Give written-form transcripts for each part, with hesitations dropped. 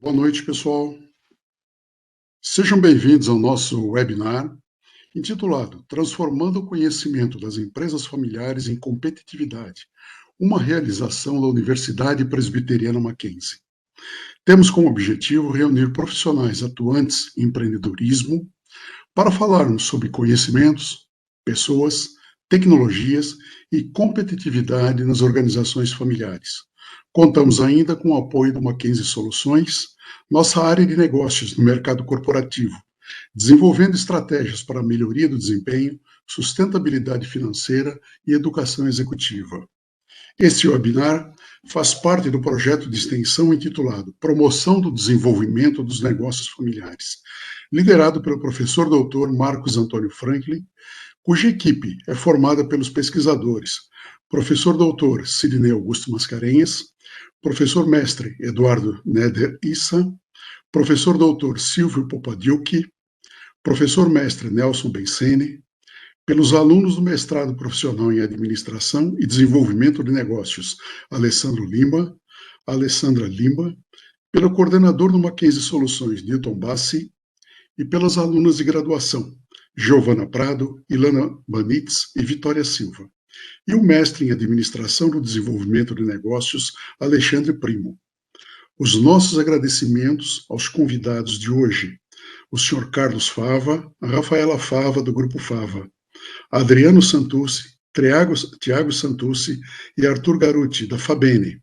Boa noite, pessoal. Sejam bem-vindos ao nosso webinar intitulado Transformando o Conhecimento das Empresas Familiares em Competitividade, uma realização da Universidade Presbiteriana Mackenzie. Temos como objetivo reunir profissionais atuantes em empreendedorismo para falarmos sobre conhecimentos, pessoas, tecnologias e competitividade nas organizações familiares. Contamos ainda com o apoio do Mackenzie Soluções, nossa área de negócios no mercado corporativo, desenvolvendo estratégias para a melhoria do desempenho, sustentabilidade financeira e educação executiva. Este webinar faz parte do projeto de extensão intitulado Promoção do Desenvolvimento dos Negócios Familiares, liderado pelo professor doutor Marcos Antônio Franklin, cuja equipe é formada pelos pesquisadores professor doutor Sidney Augusto Mascarenhas, professor mestre Eduardo Neder Issa, professor doutor Silvio Popadiucchi, professor mestre Nelson Bensene, pelos alunos do mestrado profissional em Administração e Desenvolvimento de Negócios, Alessandra Lima, pelo coordenador do Mackenzie Soluções, Newton Bassi, e pelas alunas de graduação, Giovana Prado, Ilana Banitz e Vitória Silva, e o mestre em Administração do Desenvolvimento de Negócios, Alexandre Primo. Os nossos agradecimentos aos convidados de hoje, o Sr. Carlos Fava, a Rafaela Fava, do Grupo Fava, Adriano Santucci, Tiago Santucci e Arthur Garuti, da Fabene.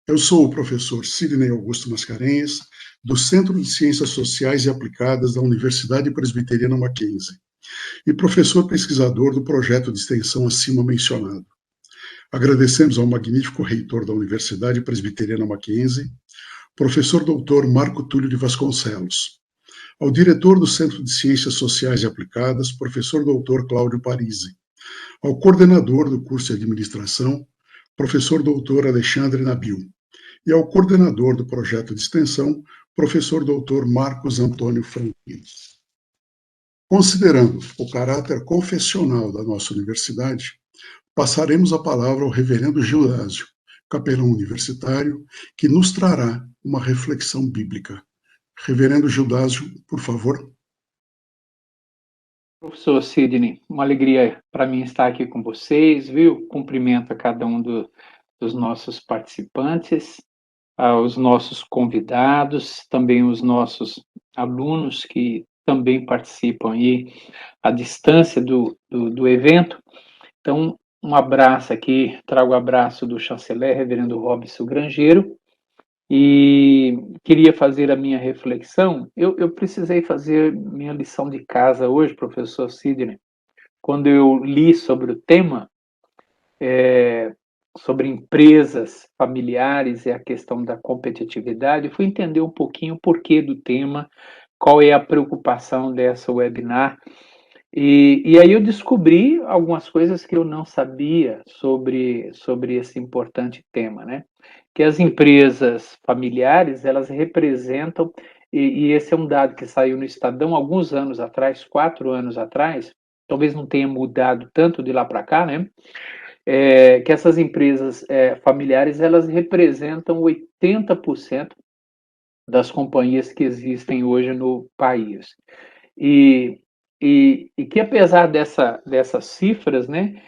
Eu sou o professor Sidney Augusto Mascarenhas, do Centro de Ciências Sociais e Aplicadas da Universidade Presbiteriana Mackenzie, e professor pesquisador do projeto de extensão acima mencionado. Agradecemos ao magnífico reitor da Universidade Presbiteriana Mackenzie, professor doutor Marco Túlio de Vasconcelos, ao diretor do Centro de Ciências Sociais e Aplicadas, professor doutor Cláudio Parisi, ao coordenador do curso de Administração, professor doutor Alexandre Nabil, e ao coordenador do projeto de extensão, professor doutor Marcos Antônio Franklin. Considerando o caráter confessional da nossa universidade, passaremos a palavra ao reverendo Gildásio, capelão universitário, que nos trará uma reflexão bíblica. Reverendo Gildásio, por favor. Professor Sidney, uma alegria para mim estar aqui com vocês, viu? Cumprimento a cada um dos nossos participantes, aos nossos convidados, também os nossos alunos que também participam aí à distância do evento. Então, um abraço aqui, trago o abraço do chanceler, reverendo Robson Grangeiro, e queria fazer a minha reflexão. Eu precisei fazer minha lição de casa hoje, professor Sidney, quando eu li sobre o tema, sobre empresas familiares e a questão da competitividade, fui entender um pouquinho o porquê do tema, qual é a preocupação dessa webinar, e aí eu descobri algumas coisas que eu não sabia sobre esse importante tema, né? Que as empresas familiares, elas representam, e esse é um dado que saiu no Estadão alguns anos atrás, 4 anos atrás, talvez não tenha mudado tanto de lá para cá, né? Que essas empresas familiares, elas representam 80% das companhias que existem hoje no país. E que apesar dessas cifras, né,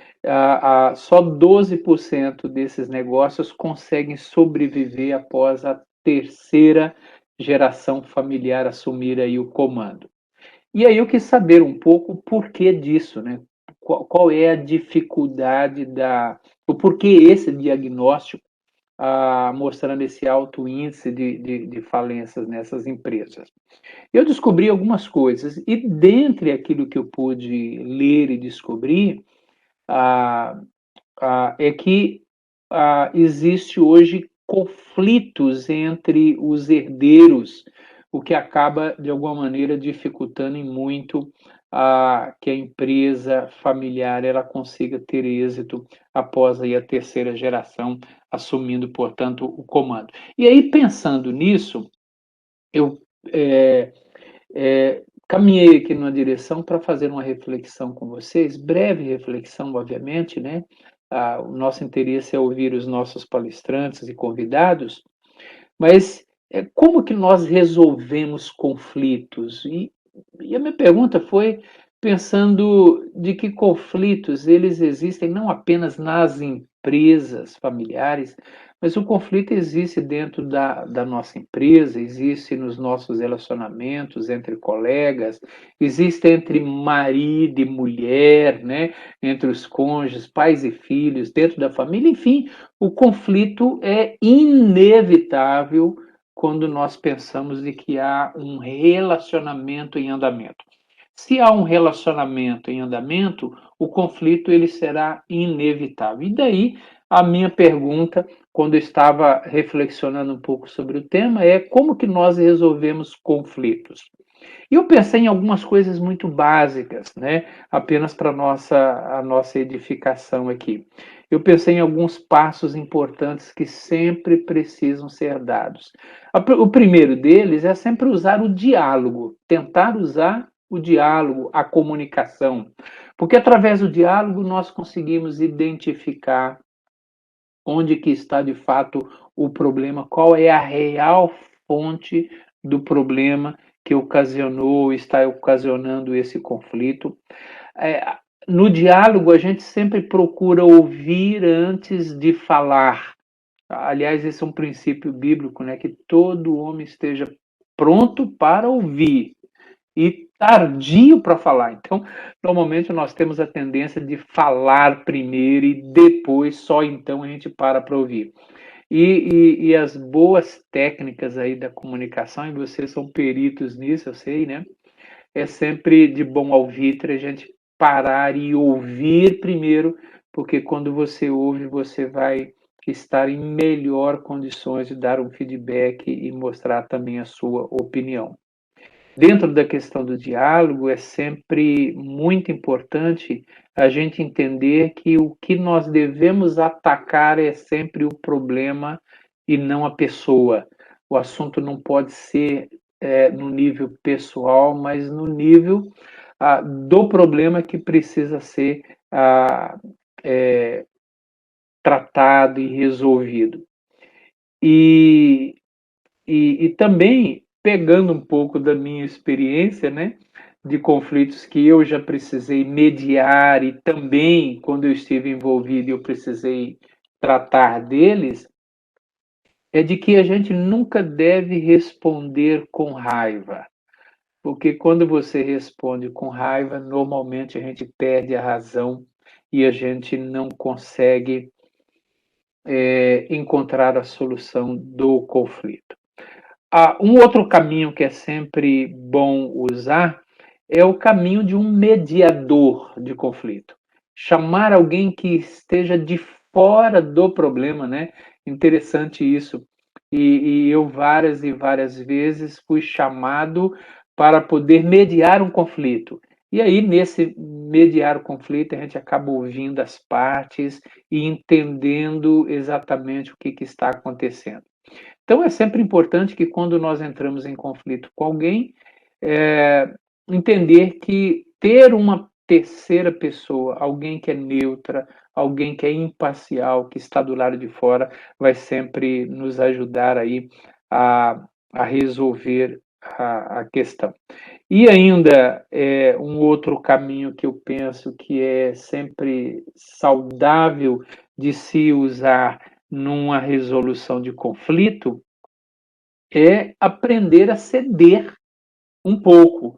só 12% desses negócios conseguem sobreviver após a terceira geração familiar assumir aí o comando. E aí eu quis saber um pouco o porquê disso, né? Qual é a dificuldade o porquê esse diagnóstico mostrando esse alto índice de falências nessas empresas. Eu descobri algumas coisas, e dentre aquilo que eu pude ler e descobrir, é que existe hoje conflitos entre os herdeiros, o que acaba, de alguma maneira, dificultando em muito que a empresa familiar ela consiga ter êxito após aí a terceira geração assumindo, portanto, o comando. E aí, pensando nisso, eu caminhei aqui numa direção para fazer uma reflexão com vocês, breve reflexão, obviamente, né? O nosso interesse é ouvir os nossos palestrantes e convidados, mas como que nós resolvemos conflitos? E a minha pergunta foi pensando de que conflitos eles existem não apenas nas empresas familiares, mas o conflito existe dentro da nossa empresa, existe nos nossos relacionamentos entre colegas, existe entre marido e mulher, né? Entre os cônjuges, pais e filhos, dentro da família, enfim, o conflito é inevitável quando nós pensamos de que há um relacionamento em andamento. Se há um relacionamento em andamento, o conflito ele será inevitável. E daí a minha pergunta, quando eu estava reflexionando um pouco sobre o tema, é como que nós resolvemos conflitos? E eu pensei em algumas coisas muito básicas, né? Apenas para a nossa edificação aqui. Eu pensei em alguns passos importantes que sempre precisam ser dados. O primeiro deles é sempre usar o diálogo, tentar usar o diálogo, a comunicação, porque através do diálogo nós conseguimos identificar onde que está de fato o problema, qual é a real fonte do problema que ocasionou, está ocasionando esse conflito. É, no diálogo, a gente sempre procura ouvir antes de falar. Aliás, esse é um princípio bíblico, né? Que todo homem esteja pronto para ouvir e tardio para falar. Então, normalmente nós temos a tendência de falar primeiro e depois, só então, a gente para ouvir. E as boas técnicas aí da comunicação, e vocês são peritos nisso, eu sei, né? É sempre de bom alvitre a gente parar e ouvir primeiro, porque quando você ouve, você vai estar em melhor condições de dar um feedback e mostrar também a sua opinião. Dentro da questão do diálogo, é sempre muito importante a gente entender que o que nós devemos atacar é sempre o problema e não a pessoa. O assunto não pode ser no nível pessoal, mas no nível do problema que precisa ser ah, é, tratado e resolvido. E, e também, pegando um pouco da minha experiência, né, de conflitos que eu já precisei mediar e também, quando eu estive envolvido, eu precisei tratar deles, é de que a gente nunca deve responder com raiva. Porque quando você responde com raiva, normalmente a gente perde a razão e a gente não consegue encontrar a solução do conflito. Um outro caminho que é sempre bom usar é o caminho de um mediador de conflito. Chamar alguém que esteja de fora do problema, né? Interessante isso. E eu várias e várias vezes fui chamado para poder mediar um conflito. E aí, nesse mediar o conflito, a gente acaba ouvindo as partes e entendendo exatamente o que está acontecendo. Então, é sempre importante que quando nós entramos em conflito com alguém, entender que ter uma terceira pessoa, alguém que é neutra, alguém que é imparcial, que está do lado de fora, vai sempre nos ajudar aí a resolver a questão. E ainda um outro caminho que eu penso que é sempre saudável de se usar numa resolução de conflito é aprender a ceder um pouco,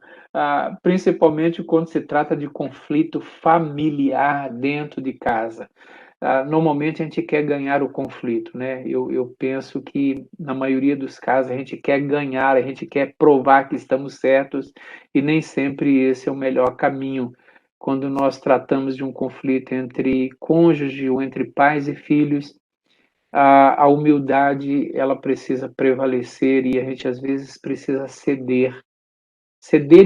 principalmente quando se trata de conflito familiar dentro de casa. Normalmente a gente quer ganhar o conflito, né? Eu penso que na maioria dos casos a gente quer ganhar, a gente quer provar que estamos certos e nem sempre esse é o melhor caminho. Quando nós tratamos de um conflito entre cônjuge ou entre pais e filhos, a humildade ela precisa prevalecer e a gente às vezes precisa ceder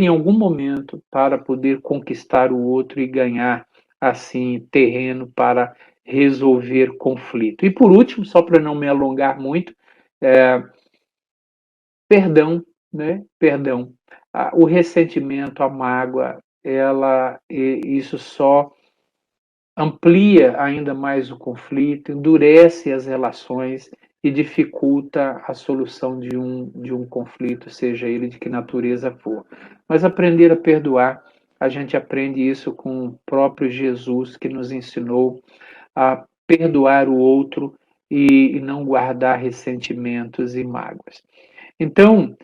em algum momento para poder conquistar o outro e ganhar assim terreno para resolver conflito. E por último, só para não me alongar muito, perdão, né? Perdão. O ressentimento, a mágoa, isso só amplia ainda mais o conflito, endurece as relações e dificulta a solução de um conflito, seja ele de que natureza for. Mas aprender a perdoar, a gente aprende isso com o próprio Jesus, que nos ensinou a perdoar o outro e não guardar ressentimentos e mágoas. Então,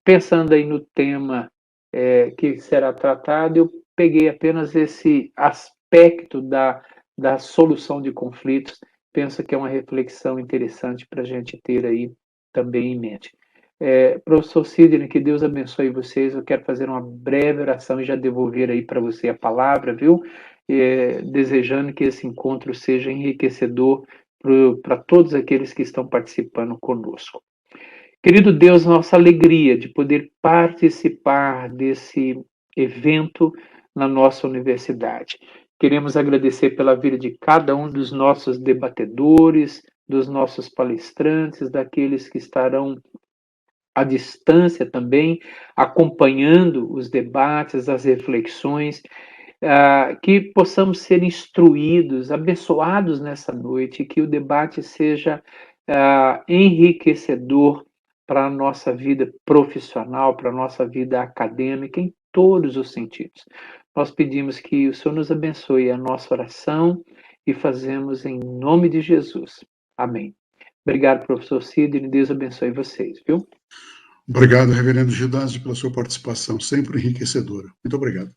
pensando aí no tema que será tratado, eu peguei apenas esse aspecto da solução de conflitos. Penso que é uma reflexão interessante para a gente ter aí também em mente. Professor Sidney, que Deus abençoe vocês. Eu quero fazer uma breve oração e já devolver aí para você a palavra, viu? Desejando que esse encontro seja enriquecedor para todos aqueles que estão participando conosco. Querido Deus, nossa alegria de poder participar desse evento na nossa universidade. Queremos agradecer pela vida de cada um dos nossos debatedores, dos nossos palestrantes, daqueles que estarão à distância também, acompanhando os debates, as reflexões, que possamos ser instruídos, abençoados nessa noite, que o debate seja enriquecedor para a nossa vida profissional, para a nossa vida acadêmica, em todos os sentidos. Nós pedimos que o Senhor nos abençoe a nossa oração e fazemos em nome de Jesus. Amém. Obrigado, professor Sidney. Deus abençoe vocês, viu? Obrigado, reverendo Gildas, pela sua participação, sempre enriquecedora. Muito obrigado.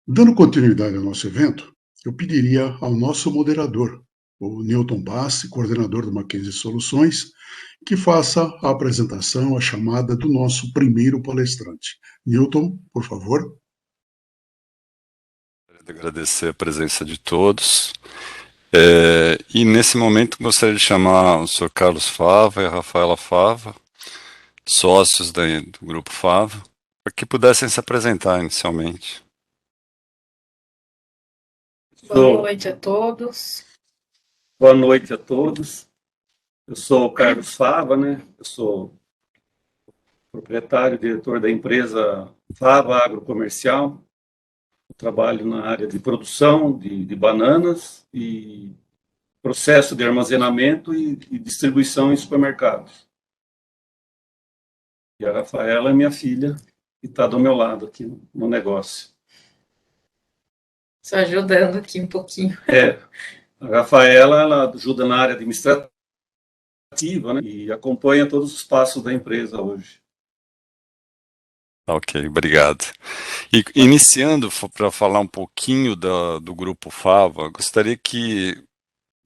Dando continuidade ao nosso evento, eu pediria ao nosso moderador, o Newton Bassi, coordenador do Mackenzie Soluções, que faça a apresentação, a chamada do nosso primeiro palestrante. Newton, por favor. Quero agradecer a presença de todos. E nesse momento gostaria de chamar o Sr. Carlos Fava e a Rafaela Fava, sócios do Grupo Fava, para que pudessem se apresentar inicialmente. Boa noite a todos. Boa noite a todos. Eu sou o Carlos Fava, né? Eu sou proprietário e diretor da empresa Fava Agrocomercial. Eu trabalho na área de produção de bananas e processo de armazenamento e distribuição em supermercados. E a Rafaela é minha filha, que está do meu lado aqui no negócio. Só ajudando aqui um pouquinho. A Rafaela, ela ajuda na área administrativa, né? E acompanha todos os passos da empresa hoje. Ok, obrigado. E iniciando para falar um pouquinho do Grupo Fava, gostaria que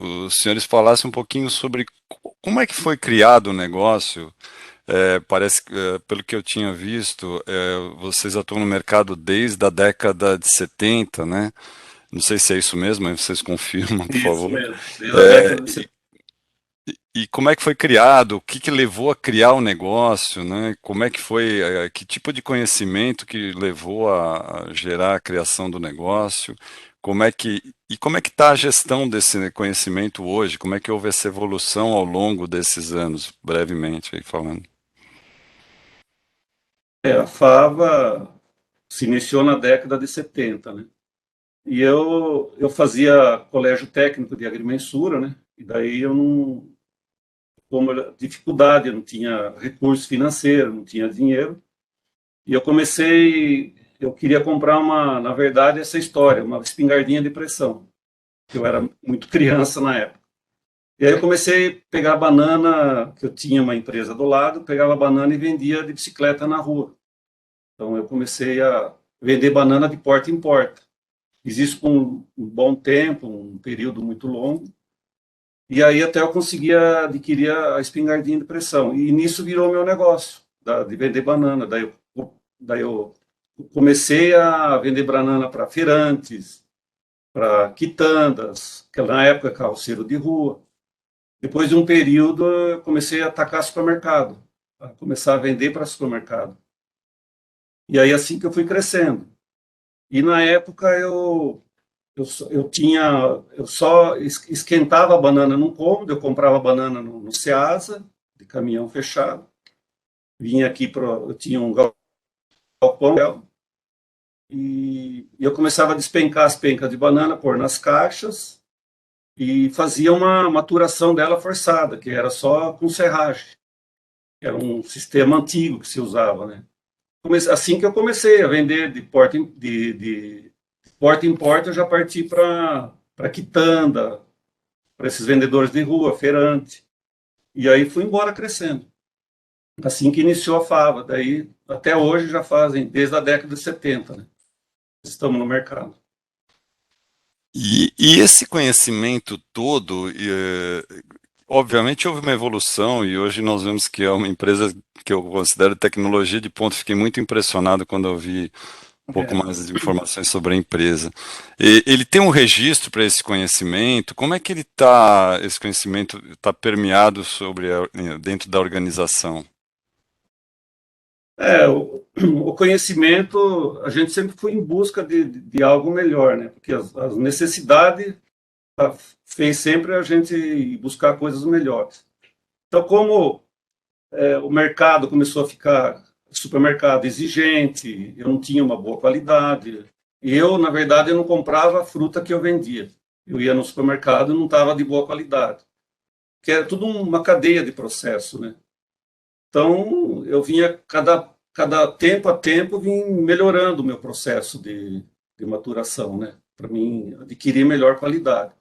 os senhores falassem um pouquinho sobre como é que foi criado o negócio. Parece que, pelo que eu tinha visto, vocês atuam no mercado desde a década de 70, né? Não sei se é isso mesmo, mas vocês confirmam, por favor. Isso mesmo, desde a década de 70. E como é que foi criado? O que levou a criar o negócio, né? Como é que foi? Que tipo de conhecimento que levou a gerar a criação do negócio? Como é que está a gestão desse conhecimento hoje? Como é que houve essa evolução ao longo desses anos, brevemente aí falando? A Fava se iniciou na década de 70, né? E eu fazia colégio técnico de agrimensura, né? E daí eu não, como dificuldade, eu não tinha recurso financeiro, não tinha dinheiro. E eu queria comprar na verdade, essa história, uma espingardinha de pressão, que eu era muito criança na época. E aí eu comecei a pegar banana, que eu tinha uma empresa do lado, pegava banana e vendia de bicicleta na rua. Então eu comecei a vender banana de porta em porta. Fiz isso por um bom tempo, um período muito longo. E aí até eu conseguia adquirir a espingardinha de pressão. E nisso virou meu negócio, de vender banana. Daí eu comecei a vender banana para feirantes, para quitandas, que na época carroceiro de rua. Depois de um período, eu comecei a atacar supermercado, a começar a vender para supermercado. E aí assim que eu fui crescendo. E na época eu só esquentava a banana num cômodo, eu comprava banana no Ceasa, de caminhão fechado. Vinha aqui, eu tinha um galpão, e eu começava a despencar as pencas de banana, pôr nas caixas, e fazia uma maturação dela forçada, que era só com serragem. Era um sistema antigo que se usava, né? Assim que eu comecei a vender de porta em porta, eu já parti para quitanda, para esses vendedores de rua, feirante. E aí fui embora crescendo. Assim que iniciou a Fava. Daí, até hoje, já fazem, desde a década de 70, né? Estamos no mercado. E esse conhecimento todo, obviamente houve uma evolução e hoje nós vemos que é uma empresa que eu considero tecnologia de ponta. Fiquei muito impressionado quando eu vi um pouco mais de informações sobre a empresa. Ele tem um registro para esse conhecimento? Como é que esse conhecimento está permeado dentro da organização? O conhecimento, a gente sempre foi em busca de algo melhor, né? Porque as necessidades fez sempre a gente ir buscar coisas melhores. Então, como o mercado começou a ficar, supermercado exigente, eu não tinha uma boa qualidade, e eu, na verdade, eu não comprava a fruta que eu vendia. Eu ia no supermercado e não estava de boa qualidade. Que é tudo uma cadeia de processo, né? Então, eu vinha, cada tempo a tempo, vim melhorando o meu processo de maturação, né? Para mim adquirir melhor qualidade.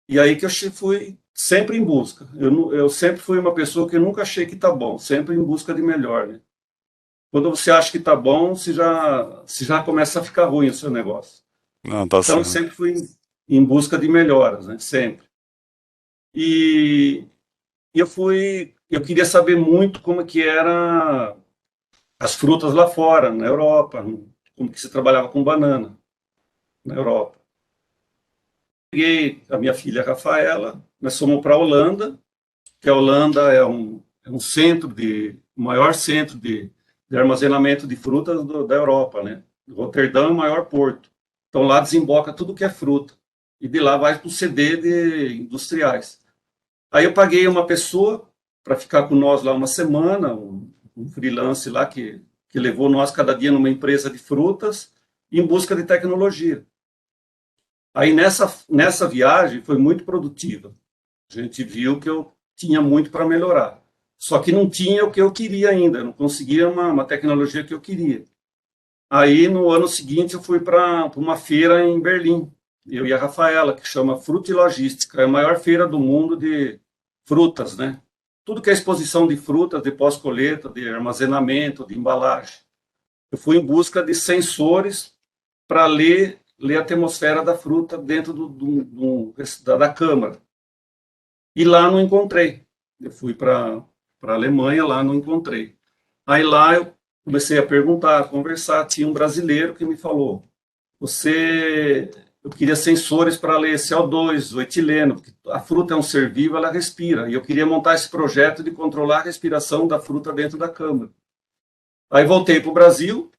E aí que eu fui sempre em busca. Eu sempre fui uma pessoa que nunca achei que tá bom, sempre em busca de melhor, né? Quando você acha que tá bom, você já começa a ficar ruim o seu negócio. Não, tá Então, eu certo. sempre fui em busca de melhoras, né? Sempre. E eu queria saber muito como que era as frutas lá fora, na Europa, como que se trabalhava com banana na Europa. Peguei a minha filha Rafaela, nós fomos para a Holanda, que a Holanda é um o maior centro de armazenamento de frutas da Europa, né? Roterdão é o maior porto. Então lá desemboca tudo que é fruta. E de lá vai para o CD de industriais. Aí eu paguei uma pessoa para ficar com nós lá uma semana, um freelance lá que levou nós cada dia numa empresa de frutas em busca de tecnologia. Aí nessa viagem foi muito produtiva. A gente viu que eu tinha muito para melhorar. Só que não tinha o que eu queria ainda, eu não conseguia uma tecnologia que eu queria. Aí no ano seguinte eu fui para uma feira em Berlim, eu e a Rafaela, que chama Fruta e Logística, é a maior feira do mundo de frutas, né? Tudo que é exposição de frutas, de pós-colheita, de armazenamento, de embalagem. Eu fui em busca de sensores para ler a atmosfera da fruta dentro da câmara. E lá não encontrei. Eu fui para a Alemanha, lá não encontrei. Aí lá eu comecei a perguntar, a conversar. Tinha um brasileiro que me falou: eu queria sensores para ler CO2, o etileno, porque a fruta é um ser vivo, ela respira. E eu queria montar esse projeto de controlar a respiração da fruta dentro da câmara. Aí voltei para o Brasil,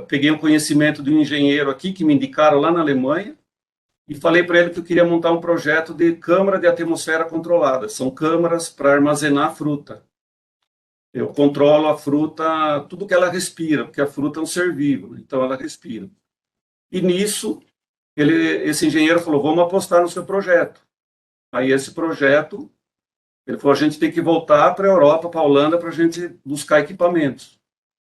peguei um conhecimento de um engenheiro aqui que me indicaram lá na Alemanha e falei para ele que eu queria montar um projeto de câmara de atmosfera controlada. São câmaras para armazenar fruta. Eu controlo a fruta, tudo que ela respira, porque a fruta é um ser vivo, então ela respira. E nisso, esse engenheiro falou: vamos apostar no seu projeto. Aí esse projeto, ele falou: a gente tem que voltar para a Europa, para a Holanda, para a gente buscar equipamentos.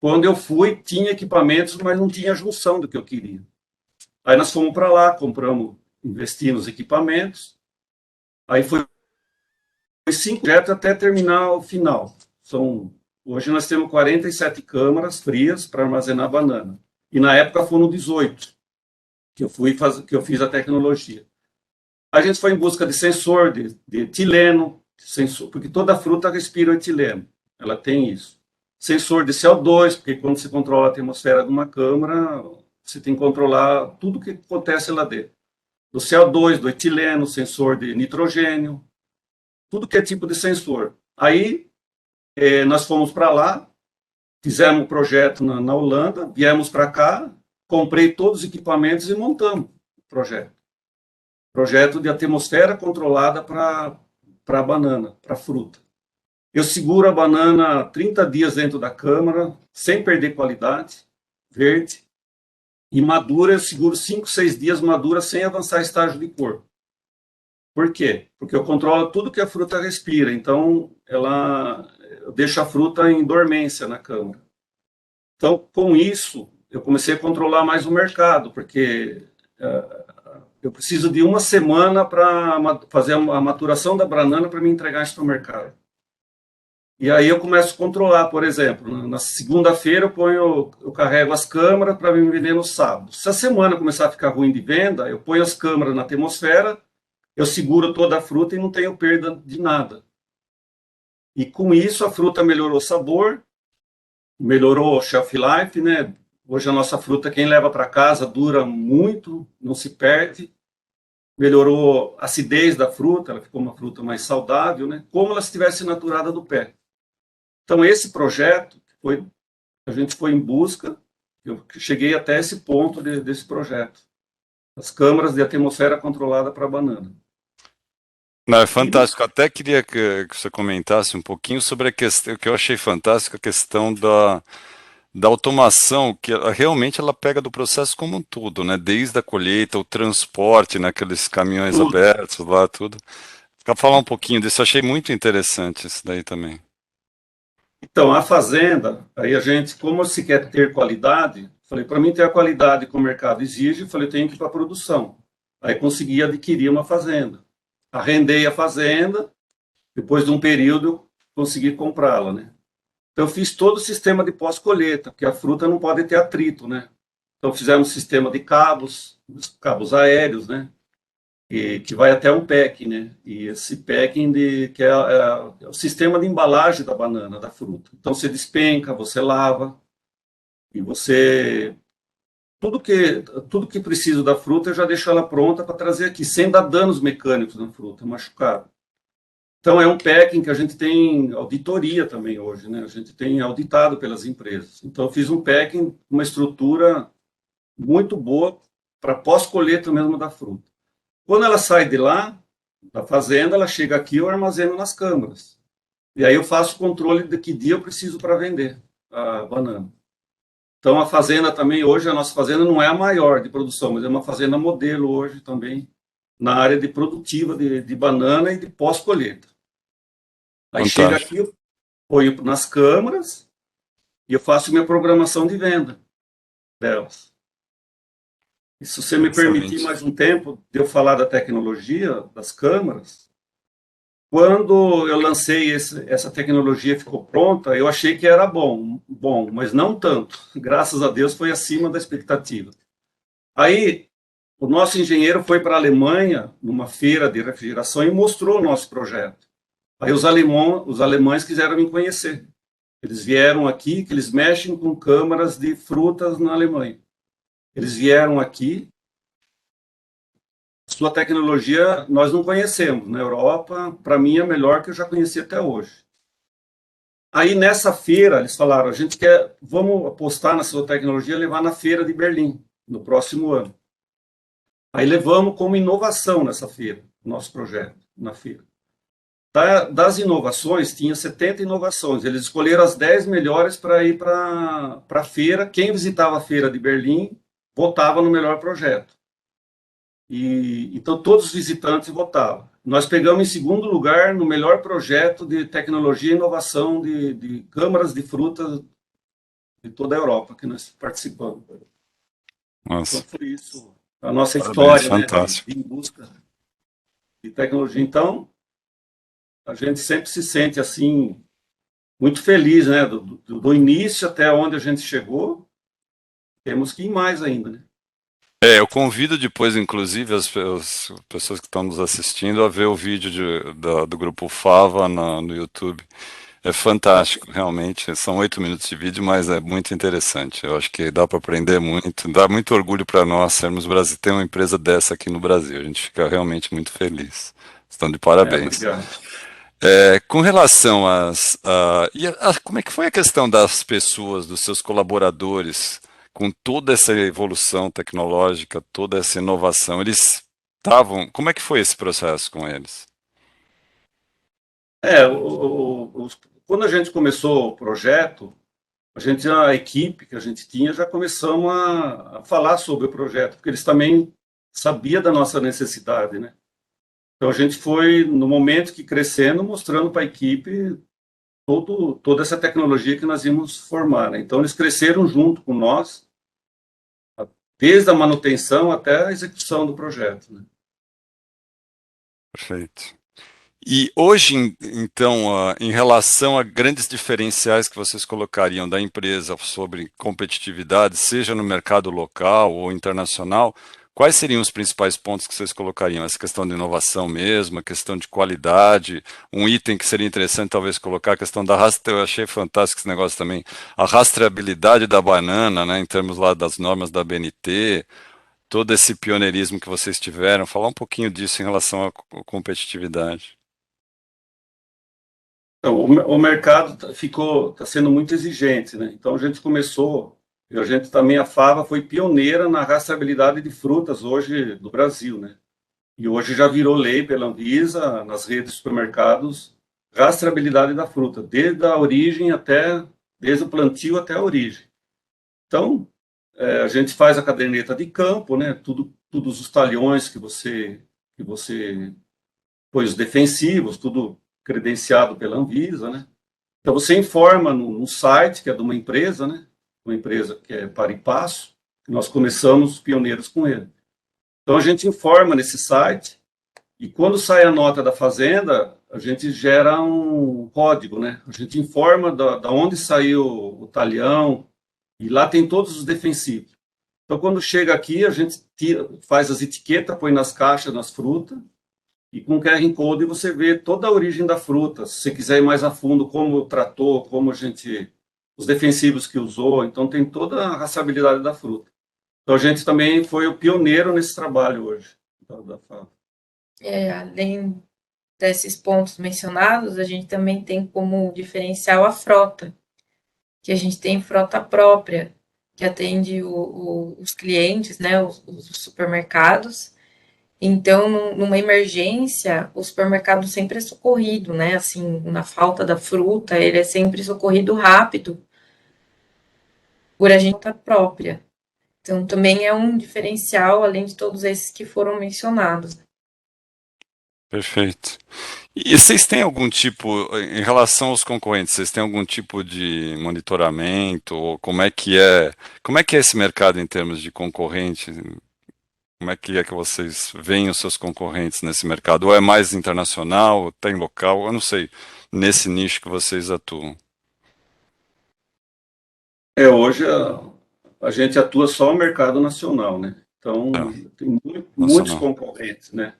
Quando eu fui, tinha equipamentos, mas não tinha a junção do que eu queria. Aí nós fomos para lá, investimos nos equipamentos. Aí foi 5 projetos até terminar o final. Hoje nós temos 47 câmaras frias para armazenar banana. E na época foram 18 que eu fiz a tecnologia. A gente foi em busca de sensor de etileno, porque toda fruta respira o etileno. Ela tem isso. Sensor de CO2, porque quando você controla a atmosfera de uma câmara, você tem que controlar tudo o que acontece lá dentro. Do CO2, do etileno, sensor de nitrogênio, tudo que é tipo de sensor. Aí nós fomos para lá, fizemos um projeto na Holanda, viemos para cá, comprei todos os equipamentos e montamos o projeto. Projeto de atmosfera controlada para a banana, para a fruta. Eu seguro a banana 30 dias dentro da câmara, sem perder qualidade, verde. E madura, eu seguro 5, 6 dias madura sem avançar estágio de cor. Por quê? Porque eu controlo tudo que a fruta respira, então eu deixo a fruta em dormência na câmara. Então, com isso, eu comecei a controlar mais o mercado, porque eu preciso de uma semana para fazer a maturação da banana para me entregar isso para o mercado. E aí eu começo a controlar, por exemplo, na segunda-feira eu carrego as câmaras para me vender no sábado. Se a semana começar a ficar ruim de venda, eu ponho as câmaras na atmosfera, eu seguro toda a fruta e não tenho perda de nada. E com isso a fruta melhorou o sabor, melhorou o shelf life, né? Hoje a nossa fruta, quem leva para casa, dura muito, não se perde. Melhorou a acidez da fruta, ela ficou uma fruta mais saudável, né? Como ela estivesse naturada do pé. Então, esse projeto, a gente foi em busca, eu cheguei até esse ponto desse projeto. As câmaras de atmosfera controlada para banana. Não, é fantástico. Até queria que você comentasse um pouquinho sobre a questão, que eu achei fantástica, a questão da automação, que realmente ela pega do processo como um todo, né? Desde a colheita, o transporte, naqueles caminhões Tudo. abertos lá, tudo. Para falar um pouquinho disso, eu achei muito interessante isso daí também. Então, a fazenda, aí a gente, como se quer ter qualidade, falei, para mim ter a qualidade que o mercado exige, falei, tenho que ir para a produção. Aí consegui adquirir uma fazenda. Arrendei a fazenda, depois de um período eu consegui comprá-la, né? Então, eu fiz todo o sistema de pós-colheita, porque a fruta não pode ter atrito, né? Então, fizemos um sistema de cabos aéreos, né? Que vai até um packing, né? E esse packing que é o sistema de embalagem da banana, da fruta. Então, você despenca, você lava, e você... Tudo que precisa da fruta, eu já deixo ela pronta para trazer aqui, sem dar danos mecânicos na fruta, machucado. Então, é um packing que a gente tem auditoria também hoje, né? A gente tem auditado pelas empresas. Então, eu fiz um packing, uma estrutura muito boa para pós-colheita mesmo da fruta. Quando ela sai de lá, da fazenda, ela chega aqui, eu armazeno nas câmaras. E aí eu faço o controle de que dia eu preciso para vender a banana. Então, a fazenda também, hoje, a nossa fazenda não é a maior de produção, mas é uma fazenda modelo hoje também, na área de produtiva de banana e de pós-colheita. Aí chega aqui, eu ponho nas câmaras e eu faço minha programação de venda delas. E se você me permitir mais um tempo de eu falar da tecnologia das câmaras, quando eu lancei essa tecnologia ficou pronta, eu achei que era bom, mas não tanto. Graças a Deus foi acima da expectativa. Aí o nosso engenheiro foi para a Alemanha, numa feira de refrigeração, e mostrou o nosso projeto. Aí os alemães quiseram me conhecer. Eles vieram aqui, que eles mexem com câmaras de frutas na Alemanha. Eles vieram aqui. Sua tecnologia nós não conhecemos. Na Europa, para mim, é melhor que eu já conheci até hoje. Aí nessa feira, eles falaram, vamos apostar na sua tecnologia e levar na feira de Berlim, no próximo ano. Aí levamos como inovação nessa feira, nosso projeto, na feira. Das inovações, tinha 70 inovações. Eles escolheram as 10 melhores para ir para a feira. Quem visitava a feira de Berlim votava no melhor projeto. Então, todos os visitantes votavam. Nós pegamos em segundo lugar no melhor projeto de tecnologia e inovação de câmaras de frutas de toda a Europa que nós participamos. Nossa. Então, foi isso. A nossa Parabéns, história, fantástico. né, de busca de tecnologia. Então, a gente sempre se sente assim muito feliz, né, do início até onde a gente chegou. Temos que ir mais ainda, né? Eu convido depois, inclusive, as pessoas que estão nos assistindo a ver o vídeo do Grupo Fava no YouTube. É fantástico, realmente. São 8 minutos de vídeo, mas é muito interessante. Eu acho que dá para aprender muito. Dá muito orgulho para nós ter uma empresa dessa aqui no Brasil. A gente fica realmente muito feliz. Estão de parabéns. Obrigado. Com relação como é que foi a questão das pessoas, dos seus colaboradores, com toda essa evolução tecnológica, toda essa inovação, como é que foi esse processo com eles? Quando a gente começou o projeto, a equipe que a gente tinha, já começamos a falar sobre o projeto, porque eles também sabiam da nossa necessidade, né? Então, a gente foi, no momento que crescendo, mostrando para a equipe toda essa tecnologia que nós íamos formar, né? Então, eles cresceram junto com nós, desde a manutenção até a execução do projeto, né? Perfeito. E hoje, então, em relação a grandes diferenciais que vocês colocariam da empresa sobre competitividade, seja no mercado local ou internacional, quais seriam os principais pontos que vocês colocariam? Essa questão de inovação mesmo, a questão de qualidade, um item que seria interessante talvez colocar, a questão da eu achei fantástico esse negócio também, a rastreabilidade da banana, né, em termos lá das normas da BNT, todo esse pioneirismo que vocês tiveram, falar um pouquinho disso em relação à competitividade. Então, o mercado está sendo muito exigente, né? Então, a gente começou, e a gente também, a Fava foi pioneira na rastreabilidade de frutas hoje do Brasil, né? E hoje já virou lei pela Anvisa, nas redes de supermercados, rastreabilidade da fruta, desde a origem desde o plantio até a origem. Então, a gente faz a caderneta de campo, né? Todos os talhões que você põe os defensivos, tudo credenciado pela Anvisa, né? Então, você informa no site, que é de uma empresa, né? Uma empresa que é Par e Passo, que nós começamos pioneiros com ele. Então, a gente informa nesse site, e quando sai a nota da fazenda, a gente gera um código, né? A gente informa da onde saiu o talhão, e lá tem todos os defensivos. Então, quando chega aqui, a gente faz as etiquetas, põe nas caixas, nas frutas, e com o QR Code você vê toda a origem da fruta. Se você quiser ir mais a fundo, como tratou, os defensivos que usou, então tem toda a rastreabilidade da fruta. Então a gente também foi o pioneiro nesse trabalho hoje. Além desses pontos mencionados, a gente também tem como diferencial a frota, que a gente tem frota própria, que atende os clientes, né, os supermercados. Então, numa emergência, o supermercado sempre é socorrido, né? Assim, na falta da fruta, ele é sempre socorrido rápido por agente própria. Então, também é um diferencial, além de todos esses que foram mencionados. Perfeito. E vocês têm algum tipo, em relação aos concorrentes, vocês têm algum tipo de monitoramento, ou como é que é esse mercado em termos de concorrente? Como é que vocês veem os seus concorrentes nesse mercado? Ou é mais internacional, ou tem local? Eu não sei, nesse nicho que vocês atuam. Hoje a gente atua só no mercado nacional, né? Então, tem muitos concorrentes, né?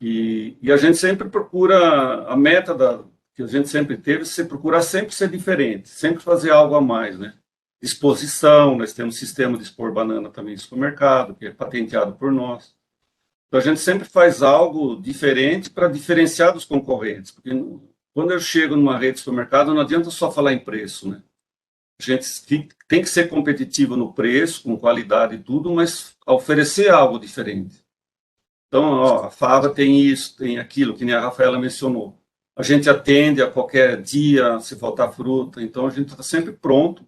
E a gente sempre procura, a meta que a gente sempre teve, você procurar sempre ser diferente, sempre fazer algo a mais, né? Exposição, nós temos um sistema de expor banana também no supermercado, que é patenteado por nós. Então, a gente sempre faz algo diferente para diferenciar dos concorrentes, porque quando eu chego numa rede de supermercado, não adianta só falar em preço, né? A gente tem que ser competitivo no preço, com qualidade e tudo, mas oferecer algo diferente. Então, a Fava tem isso, tem aquilo, que nem a Rafaela mencionou. A gente atende a qualquer dia, se faltar fruta, então a gente está sempre pronto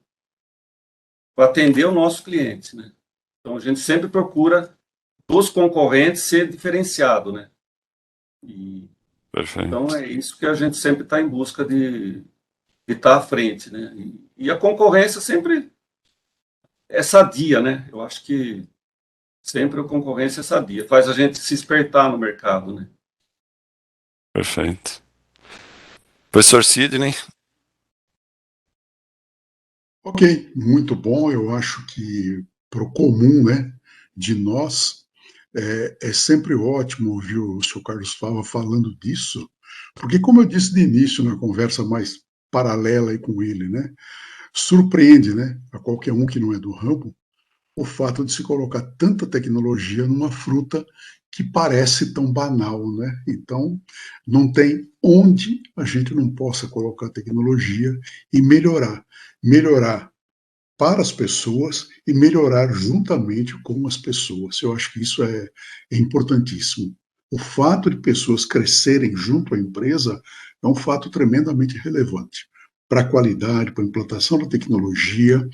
para atender o nosso cliente, né? Então, a gente sempre procura dos concorrentes ser diferenciado, né? Perfeito. Então, é isso que a gente sempre está em busca de estar à frente, né? E a concorrência sempre é sadia, né? Eu acho que sempre a concorrência é sadia, faz a gente se espertar no mercado, né? Perfeito. Professor Sidney? Ok, muito bom. Eu acho que para o comum, né, de nós, é sempre ótimo ouvir o Sr. Carlos Fava falando disso, porque, como eu disse de início na conversa mais paralela aí com ele, né, surpreende, né, a qualquer um que não é do ramo, o fato de se colocar tanta tecnologia numa fruta que parece tão banal, né? Então, não tem onde a gente não possa colocar tecnologia e melhorar para as pessoas e melhorar juntamente com as pessoas. Eu acho que isso é importantíssimo. O fato de pessoas crescerem junto à empresa é um fato tremendamente relevante para a qualidade, para a implantação da tecnologia,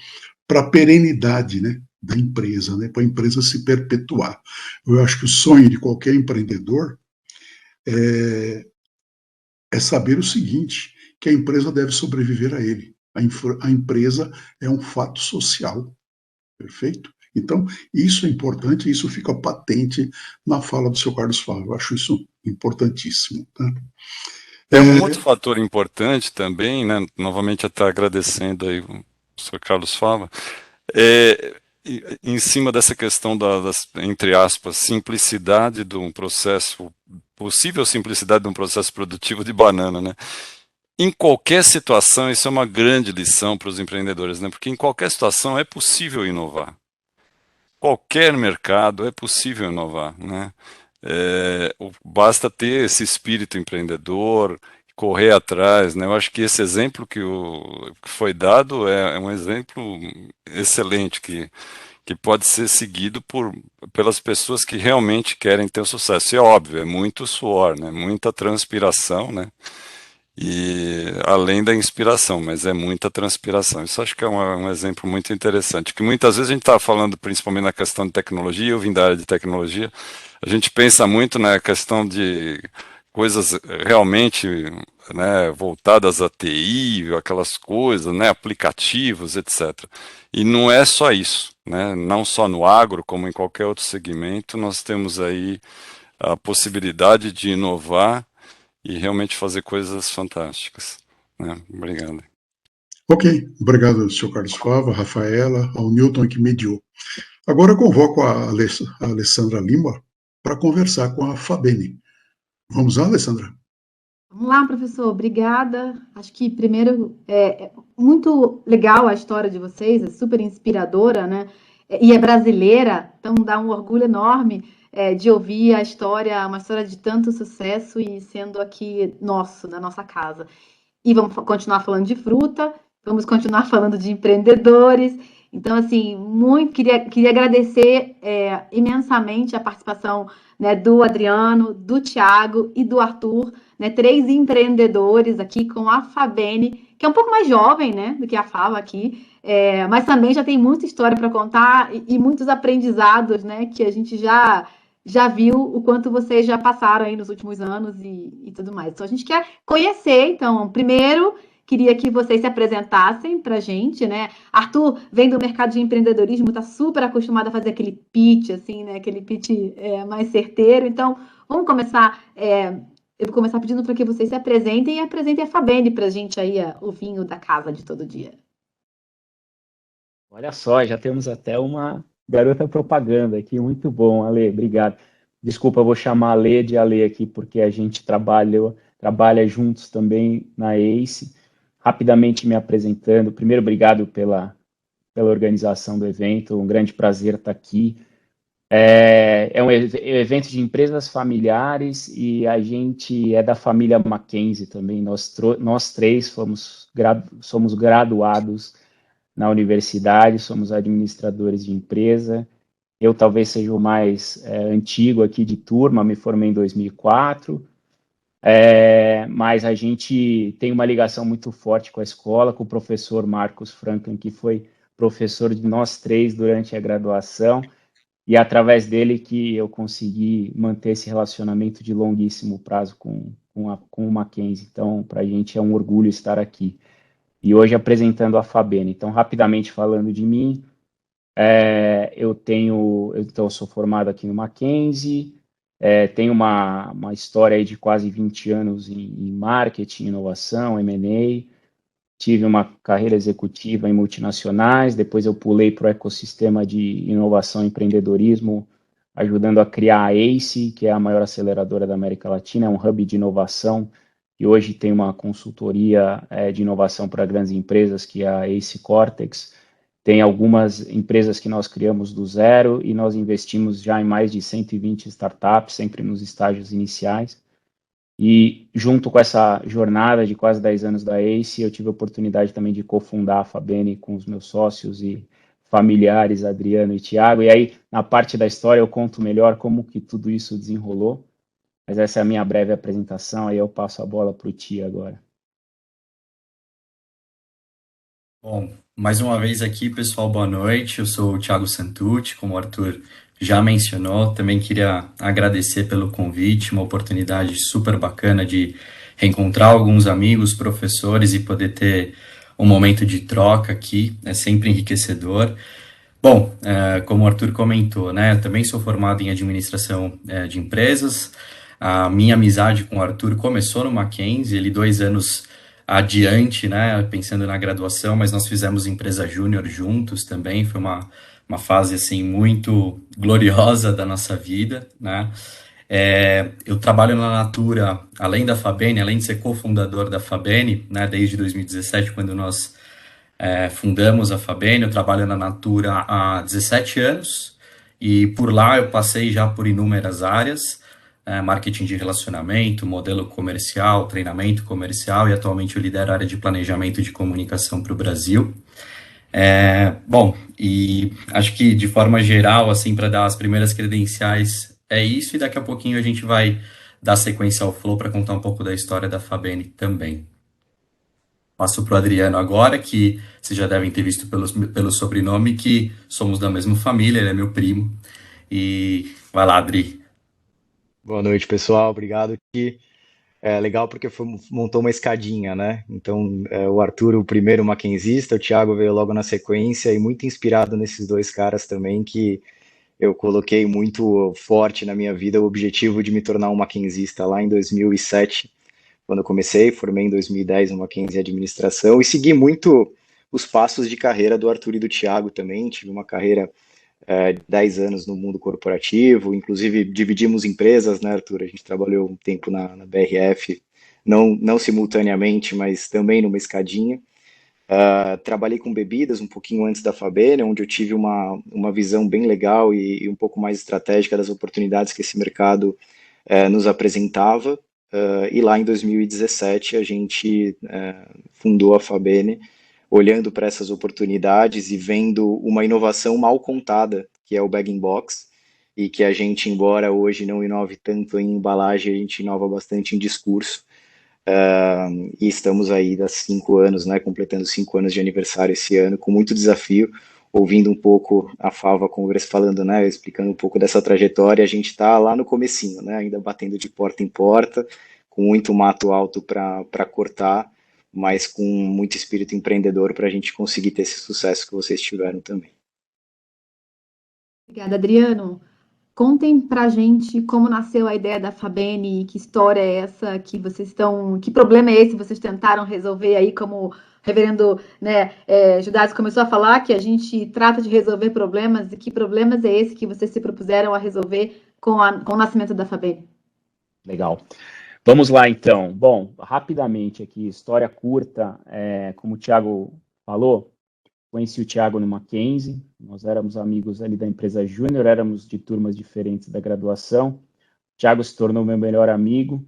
para a perenidade, né, da empresa, né, para a empresa se perpetuar. Eu acho que o sonho de qualquer empreendedor é saber o seguinte, que a empresa deve sobreviver a ele. A empresa é um fato social, perfeito? Então, isso é importante, isso fica patente na fala do seu Carlos Fávaro. Eu acho isso importantíssimo. Tá? Tem um outro fator importante também, né? Novamente até agradecendo aí o Sr. Carlos Fava, em cima dessa questão das, entre aspas, simplicidade de um processo, possível simplicidade de um processo produtivo de banana, né? Em qualquer situação, isso é uma grande lição para os empreendedores, né? Porque em qualquer situação é possível inovar. Qualquer mercado é possível inovar, né? Basta ter esse espírito empreendedor, correr atrás, né? Eu acho que esse exemplo que foi dado é um exemplo excelente que pode ser seguido pelas pessoas que realmente querem ter sucesso. E é óbvio, é muito suor, né? Muita transpiração, né? E além da inspiração, mas é muita transpiração. Isso acho que é um exemplo muito interessante, que muitas vezes a gente está falando principalmente na questão de tecnologia, eu vim da área de tecnologia, a gente pensa muito na questão de coisas realmente, né, voltadas à TI, aquelas coisas, né, aplicativos, etc. E não é só isso, né, não só no agro, como em qualquer outro segmento, nós temos aí a possibilidade de inovar e realmente fazer coisas fantásticas, né? Obrigado. Ok, obrigado ao senhor Carlos Fava, a Rafaela, ao Newton que mediou. Agora eu convoco a Alessandra Lima para conversar com a Fabene. Vamos lá, Alessandra? Vamos lá, professor, obrigada. Acho que, primeiro, é muito legal a história de vocês, é super inspiradora, né? E é brasileira, então dá um orgulho enorme de ouvir a história, uma história de tanto sucesso e sendo aqui nosso, da nossa casa. E vamos continuar falando de fruta, vamos continuar falando de empreendedores. Então, assim, queria agradecer imensamente a participação, né, do Adriano, do Thiago e do Arthur, né, 3 empreendedores aqui com a Fabene, que é um pouco mais jovem, né, do que a Fava aqui, mas também já tem muita história para contar e muitos aprendizados, né, que a gente já viu o quanto vocês já passaram aí nos últimos anos e tudo mais. Então, a gente quer conhecer, então, primeiro, queria que vocês se apresentassem para a gente, né? Arthur vem do mercado de empreendedorismo, está super acostumado a fazer aquele pitch, assim, né? Aquele pitch mais certeiro. Então, vamos começar. Eu vou começar pedindo para que vocês se apresentem e apresentem a Fabene para a gente aí, o vinho da casa de todo dia. Olha só, já temos até uma garota propaganda aqui, muito bom, Ale, obrigado. Desculpa, eu vou chamar a Ale de Ale aqui, porque a gente trabalha juntos também na ACE. Rapidamente me apresentando, primeiro, obrigado pela organização do evento, um grande prazer estar aqui. É um evento de empresas familiares e a gente é da família Mackenzie também, nós três somos graduados na universidade, somos administradores de empresa. Eu talvez seja o mais antigo aqui de turma, me formei em 2004, mas a gente tem uma ligação muito forte com a escola, com o professor Marcos Franklin, que foi professor de nós três durante a graduação, e é através dele que eu consegui manter esse relacionamento de longuíssimo prazo com o Mackenzie. Então, para a gente é um orgulho estar aqui. E hoje apresentando a Fabene. Então, rapidamente falando de mim, eu sou formado aqui no Mackenzie, tenho uma história aí de quase 20 anos em marketing, inovação, M&A, tive uma carreira executiva em multinacionais, depois eu pulei para o ecossistema de inovação e empreendedorismo, ajudando a criar a ACE, que é a maior aceleradora da América Latina, é um hub de inovação, e hoje tem uma consultoria de inovação para grandes empresas, que é a ACE Cortex. Tem algumas empresas que nós criamos do zero e nós investimos já em mais de 120 startups, sempre nos estágios iniciais. E junto com essa jornada de quase 10 anos da ACE, eu tive a oportunidade também de cofundar a Fabene com os meus sócios e familiares, Adriano e Thiago. E aí, na parte da história, eu conto melhor como que tudo isso desenrolou. Mas essa é a minha breve apresentação, aí eu passo a bola para o Tia agora. Bom, mais uma vez aqui, pessoal, boa noite. Eu sou o Thiago Santucci, como o Arthur já mencionou. Também queria agradecer pelo convite, uma oportunidade super bacana de reencontrar alguns amigos, professores e poder ter um momento de troca aqui, é sempre enriquecedor. Bom, como o Arthur comentou, né, eu também sou formado em administração de empresas. A minha amizade com o Arthur começou no Mackenzie, ele 2 anos adiante, né, pensando na graduação, mas nós fizemos empresa júnior juntos também, foi uma fase, assim, muito gloriosa da nossa vida, né. Eu trabalho na Natura, além da Fabene, além de ser cofundador da Fabene, né, desde 2017, quando nós fundamos a Fabene. Eu trabalho na Natura há 17 anos e por lá eu passei já por inúmeras áreas, marketing de relacionamento, modelo comercial, treinamento comercial, e atualmente eu lidero a área de planejamento de comunicação para o Brasil. Bom, e acho que de forma geral, assim, para dar as primeiras credenciais, é isso, e daqui a pouquinho a gente vai dar sequência ao flow para contar um pouco da história da Fabene também. Passo para o Adriano agora, que vocês já devem ter visto pelo sobrenome, que somos da mesma família, ele é meu primo. E vai lá, Adri. Boa noite, pessoal. Obrigado aqui. É legal porque montou uma escadinha, né? Então, o Arthur, o primeiro mackenzista, o Thiago veio logo na sequência, e muito inspirado nesses dois caras também, que eu coloquei muito forte na minha vida o objetivo de me tornar um mackenzista lá em 2007, quando eu comecei, formei em 2010 no Mackenzie Administração, e segui muito os passos de carreira do Arthur e do Thiago também. Tive uma carreira de 10 anos no mundo corporativo, inclusive dividimos empresas, né, Arthur? A gente trabalhou um tempo na BRF, não simultaneamente, mas também numa escadinha. Trabalhei com bebidas um pouquinho antes da Fabene, onde eu tive uma visão bem legal e um pouco mais estratégica das oportunidades que esse mercado nos apresentava. E lá em 2017 a gente fundou a Fabene, olhando para essas oportunidades e vendo uma inovação mal contada, que é o bag-in-box, e que a gente, embora hoje não inove tanto em embalagem, a gente inova bastante em discurso. E estamos aí há 5 anos, né, completando 5 anos de aniversário esse ano, com muito desafio, ouvindo um pouco a Fava falando, né, explicando um pouco dessa trajetória. A gente está lá no comecinho, né, ainda batendo de porta em porta, com muito mato alto para cortar, mas com muito espírito empreendedor para a gente conseguir ter esse sucesso que vocês tiveram também. Obrigada, Adriano. Contem pra gente como nasceu a ideia da Fabene, que história é essa que vocês estão, que problema é esse que vocês tentaram resolver aí, como o reverendo, né, Judas começou a falar, que a gente trata de resolver problemas, e que problemas é esse que vocês se propuseram a resolver com o nascimento da Fabene? Legal. Vamos lá, então. Bom, rapidamente aqui, história curta, como o Thiago falou, conheci o Thiago no Mackenzie, nós éramos amigos ali da empresa Júnior, éramos de turmas diferentes da graduação. O Thiago se tornou meu melhor amigo.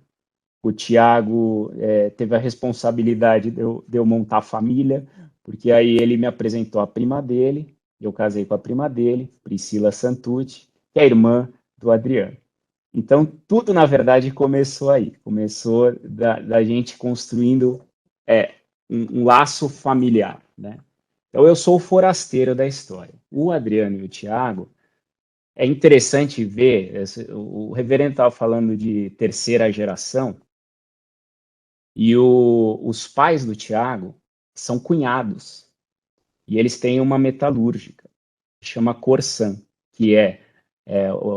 O Thiago teve a responsabilidade de eu montar a família, porque aí ele me apresentou a prima dele, eu casei com a prima dele, Priscila Santucci, que é a irmã do Adriano. Então, tudo, na verdade, começou aí. Começou da gente construindo um laço familiar, né? Então, eu sou o forasteiro da história. O Adriano e o Thiago, é interessante ver, o reverendo estava falando de terceira geração, e os pais do Thiago são cunhados, e eles têm uma metalúrgica, que chama Corsan, que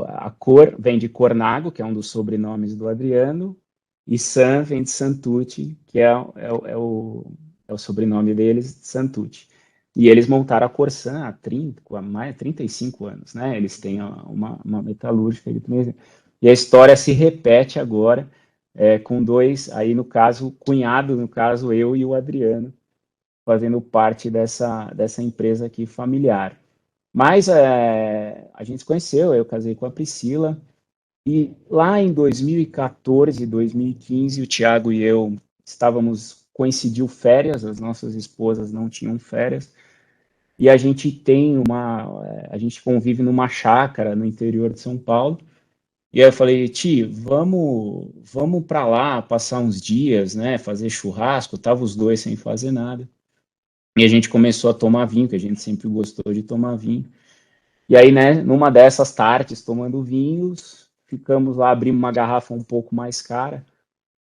a cor vem de Cornago, que é um dos sobrenomes do Adriano, e San vem de Santucci, que é o sobrenome deles, Santucci. E eles montaram a Corsan há mais de 35 anos, né? Eles têm uma metalúrgica. E a história se repete agora com dois, aí no caso, cunhado, no caso eu e o Adriano, fazendo parte dessa empresa aqui familiar. Mas a gente se conheceu, eu casei com a Priscila, e lá em 2014, 2015, o Thiago e eu coincidiu férias, as nossas esposas não tinham férias, e a gente a gente convive numa chácara no interior de São Paulo, e aí eu falei, Ti, vamos para lá, passar uns dias, né, fazer churrasco, tava os dois sem fazer nada, e a gente começou a tomar vinho, que a gente sempre gostou de tomar vinho. E aí, né, numa dessas tardes, tomando vinhos, ficamos lá, abrimos uma garrafa um pouco mais cara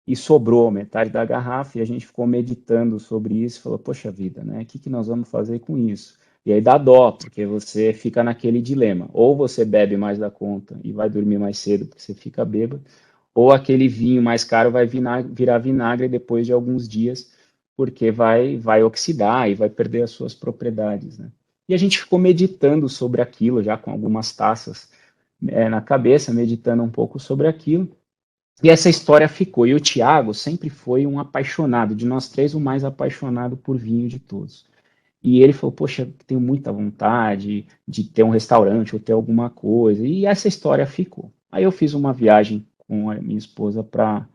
e sobrou metade da garrafa e a gente ficou meditando sobre isso, falou, poxa vida, né, o que nós vamos fazer com isso? E aí dá dó, porque você fica naquele dilema, ou você bebe mais da conta e vai dormir mais cedo porque você fica bêbado, ou aquele vinho mais caro vai virar vinagre depois de alguns dias, porque vai oxidar e vai perder as suas propriedades, né? E a gente ficou meditando sobre aquilo, já com algumas taças na cabeça, meditando um pouco sobre aquilo. E essa história ficou. E o Tiago sempre foi um apaixonado, de nós três, o mais apaixonado por vinho de todos. E ele falou, poxa, tenho muita vontade de ter um restaurante ou ter alguma coisa. E essa história ficou. Aí eu fiz uma viagem com a minha esposa para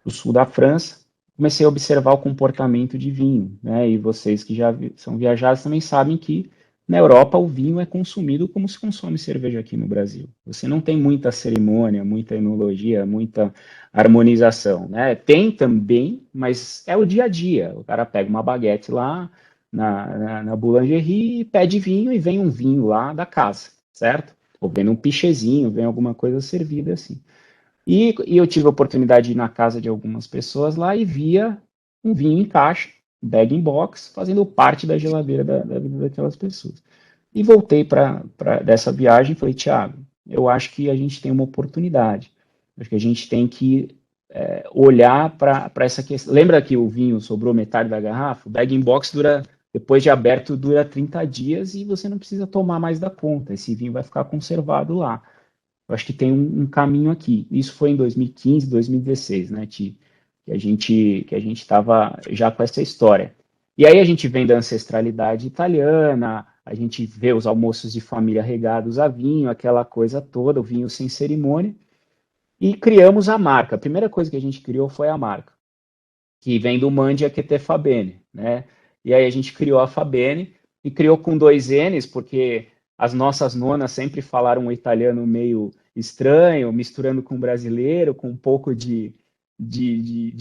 o sul da França, comecei a observar o comportamento de vinho, né? E vocês que já são viajados também sabem que na Europa o vinho é consumido como se consome cerveja aqui no Brasil. Você não tem muita cerimônia, muita enologia, muita harmonização, né? Tem também, mas é o dia a dia. O cara pega uma baguete lá na boulangerie, pede vinho e vem um vinho lá da casa, certo? Ou vem um pichezinho, vem alguma coisa servida assim. E eu tive a oportunidade de ir na casa de algumas pessoas lá e via um vinho em caixa, bag-in-box, fazendo parte da geladeira da vida daquelas pessoas. E voltei dessa viagem e falei, Tiago, eu acho que a gente tem uma oportunidade. Acho que a gente tem que olhar para essa questão. Lembra que o vinho sobrou metade da garrafa? O bag-in-box depois de aberto, dura 30 dias e você não precisa tomar mais da conta. Esse vinho vai ficar conservado lá. Eu acho que tem um caminho aqui. Isso foi em 2015, 2016, né, Ti? Que a gente estava já com essa história. E aí a gente vem da ancestralidade italiana, a gente vê os almoços de família regados a vinho, aquela coisa toda, o vinho sem cerimônia, e criamos a marca. A primeira coisa que a gente criou foi a marca, que vem do Mandia che te fa bene, né? E aí a gente criou a Fabene, e criou com 2 N's, porque as nossas nonas sempre falaram um italiano meio estranho, misturando com brasileiro, com um pouco de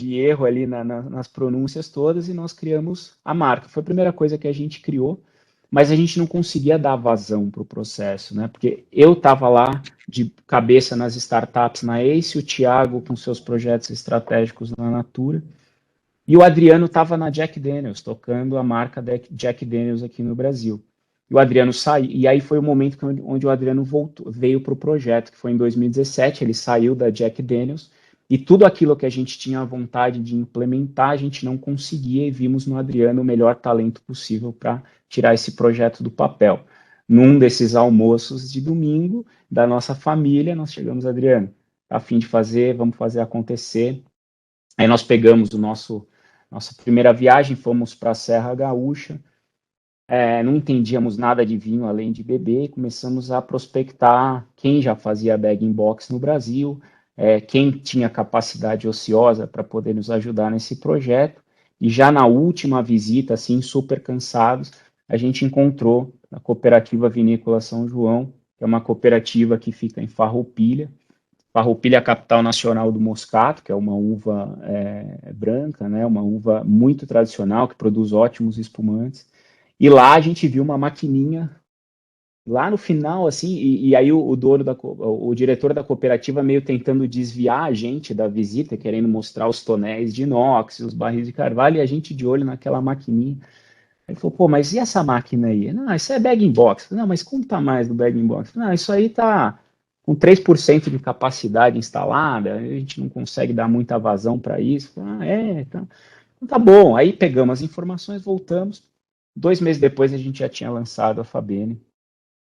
erro ali nas pronúncias todas, e nós criamos a marca. Foi a primeira coisa que a gente criou, mas a gente não conseguia dar vazão para o processo, né? Porque eu estava lá de cabeça nas startups na Ace, o Thiago com seus projetos estratégicos na Natura, e o Adriano estava na Jack Daniels, tocando a marca Jack Daniels aqui no Brasil. E o Adriano saiu, e aí foi o momento onde o Adriano veio para o projeto, que foi em 2017, ele saiu da Jack Daniels, e tudo aquilo que a gente tinha vontade de implementar, a gente não conseguia, e vimos no Adriano o melhor talento possível para tirar esse projeto do papel. Num desses almoços de domingo, da nossa família, nós chegamos, Adriano, a fim de fazer, vamos fazer acontecer. Aí nós pegamos nossa primeira viagem, fomos para a Serra Gaúcha, não entendíamos nada de vinho além de beber, começamos a prospectar quem já fazia bag-in-box no Brasil, quem tinha capacidade ociosa para poder nos ajudar nesse projeto, e já na última visita, assim, super cansados, a gente encontrou a Cooperativa Vinícola São João, que é uma cooperativa que fica em Farroupilha. Farroupilha é a capital nacional do Moscato, que é uma uva branca, né, uma uva muito tradicional, que produz ótimos espumantes. E lá a gente viu uma maquininha, lá no final, assim, e aí o diretor da cooperativa meio tentando desviar a gente da visita, querendo mostrar os tonéis de inox, os barris de carvalho, e a gente de olho naquela maquininha. Ele falou, pô, mas e essa máquina aí? Não, isso é bag-in-box. Não, mas como tá mais do bag-in-box? Não, isso aí tá com 3% de capacidade instalada, a gente não consegue dar muita vazão para isso. Então tá bom. Aí pegamos as informações, voltamos. 2 meses depois a gente já tinha lançado a Fabene,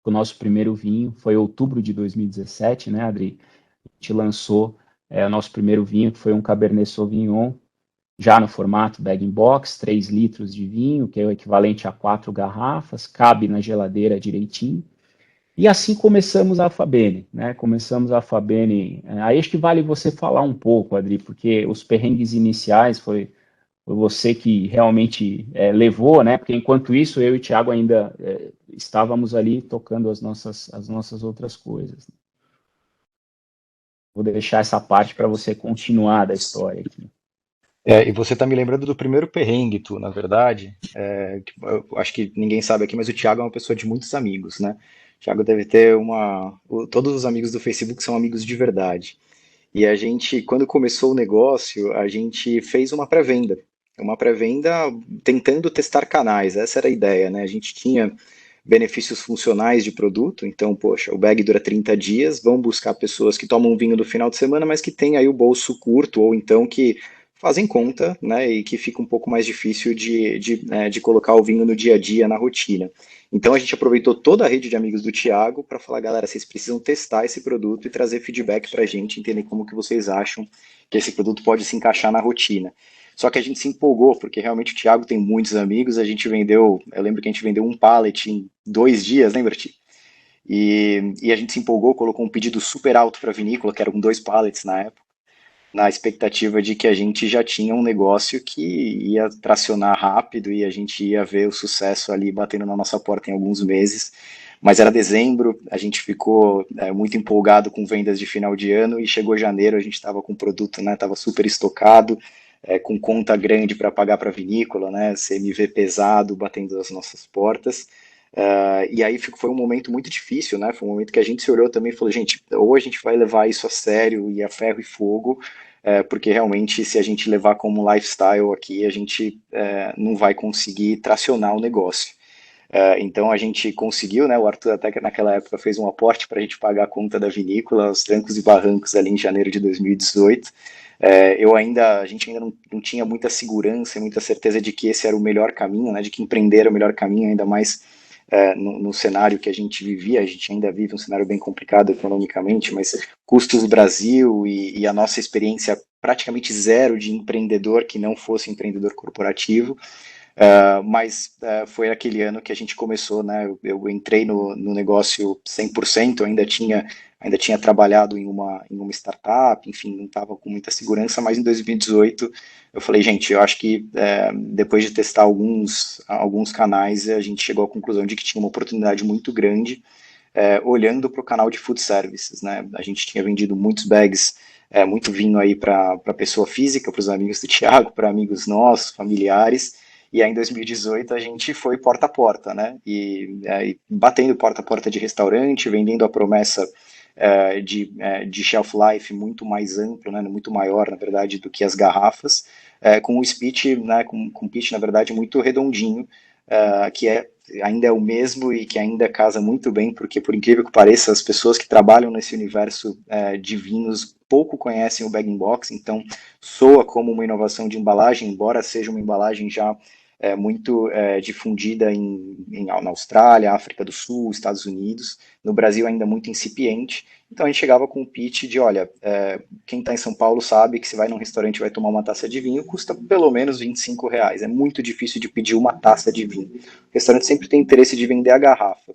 o nosso primeiro vinho, foi outubro de 2017, né, Adri? A gente lançou o nosso primeiro vinho, que foi um Cabernet Sauvignon, já no formato bag-in-box, 3 litros de vinho, que é o equivalente a 4 garrafas, cabe na geladeira direitinho. E assim começamos a Fabene, né? Começamos a Fabene. Aí acho que vale você falar um pouco, Adri, porque os perrengues iniciais foi você que realmente levou, né? Porque enquanto isso, eu e o Thiago ainda estávamos ali tocando as nossas outras coisas. Vou deixar essa parte para você continuar da história aqui. E você está me lembrando do primeiro perrengue, na verdade. Eu acho que ninguém sabe aqui, mas o Thiago é uma pessoa de muitos amigos, né? Thiago deve ter todos os amigos do Facebook são amigos de verdade. E a gente, quando começou o negócio, a gente fez uma pré-venda tentando testar canais, essa era a ideia, né? A gente tinha benefícios funcionais de produto, então, poxa, o bag dura 30 dias, vão buscar pessoas que tomam vinho no final de semana, mas que têm aí o bolso curto, ou então que fazem conta, né, e que fica um pouco mais difícil de colocar o vinho no dia a dia, na rotina. Então a gente aproveitou toda a rede de amigos do Thiago para falar, galera, vocês precisam testar esse produto e trazer feedback para a gente, entender como que vocês acham que esse produto pode se encaixar na rotina. Só que a gente se empolgou, porque realmente o Thiago tem muitos amigos, a gente vendeu, eu lembro que a gente vendeu um pallet em 2 dias, lembra, Ti? E a gente se empolgou, colocou um pedido super alto para a vinícola, que eram 2 pallets na época, na expectativa de que a gente já tinha um negócio que ia tracionar rápido e a gente ia ver o sucesso ali batendo na nossa porta em alguns meses. Mas era dezembro, a gente ficou muito empolgado com vendas de final de ano e chegou janeiro, a gente estava com o produto, né, estava super estocado, com conta grande para pagar para a vinícola, né, CMV pesado batendo as nossas portas. E aí foi um momento muito difícil, né? Foi um momento que a gente se olhou também e falou, gente, ou a gente vai levar isso a sério e a ferro e fogo, porque realmente se a gente levar como lifestyle aqui, a gente não vai conseguir tracionar o negócio. Então a gente conseguiu, né? O Arthur até que naquela época fez um aporte para a gente pagar a conta da vinícola, aos trancos e barrancos ali em janeiro de 2018. A gente ainda não tinha muita segurança e muita certeza de que esse era o melhor caminho, né? De que empreender era o melhor caminho, ainda mais no cenário que a gente vivia. A gente ainda vive um cenário bem complicado economicamente, mas custos do Brasil e a nossa experiência praticamente zero de empreendedor que não fosse empreendedor corporativo. Mas foi aquele ano que a gente começou, né? Eu entrei no negócio 100%, ainda tinha trabalhado em uma startup, enfim, não estava com muita segurança, mas em 2018 eu falei, gente, eu acho que depois de testar alguns canais, a gente chegou à conclusão de que tinha uma oportunidade muito grande, olhando para o canal de food services, né? A gente tinha vendido muitos bags, muito vinho aí para pessoa física, para os amigos do Thiago, para amigos nossos, familiares. E aí em 2018 a gente foi porta a porta, né? E batendo porta a porta de restaurante, vendendo a promessa de shelf life muito mais amplo, né? Muito maior, na verdade, do que as garrafas, com um speech, né? Com um pitch, na verdade, muito redondinho, que ainda é o mesmo e que ainda casa muito bem, porque por incrível que pareça, as pessoas que trabalham nesse universo de vinhos pouco conhecem o bag-in-box, então soa como uma inovação de embalagem, embora seja uma embalagem já muito difundida na Austrália, África do Sul, Estados Unidos, no Brasil ainda muito incipiente. Então a gente chegava com o pitch de, olha, quem está em São Paulo sabe que se vai num restaurante e vai tomar uma taça de vinho, custa pelo menos R$ 25. É muito difícil de pedir uma taça de vinho. O restaurante sempre tem interesse de vender a garrafa.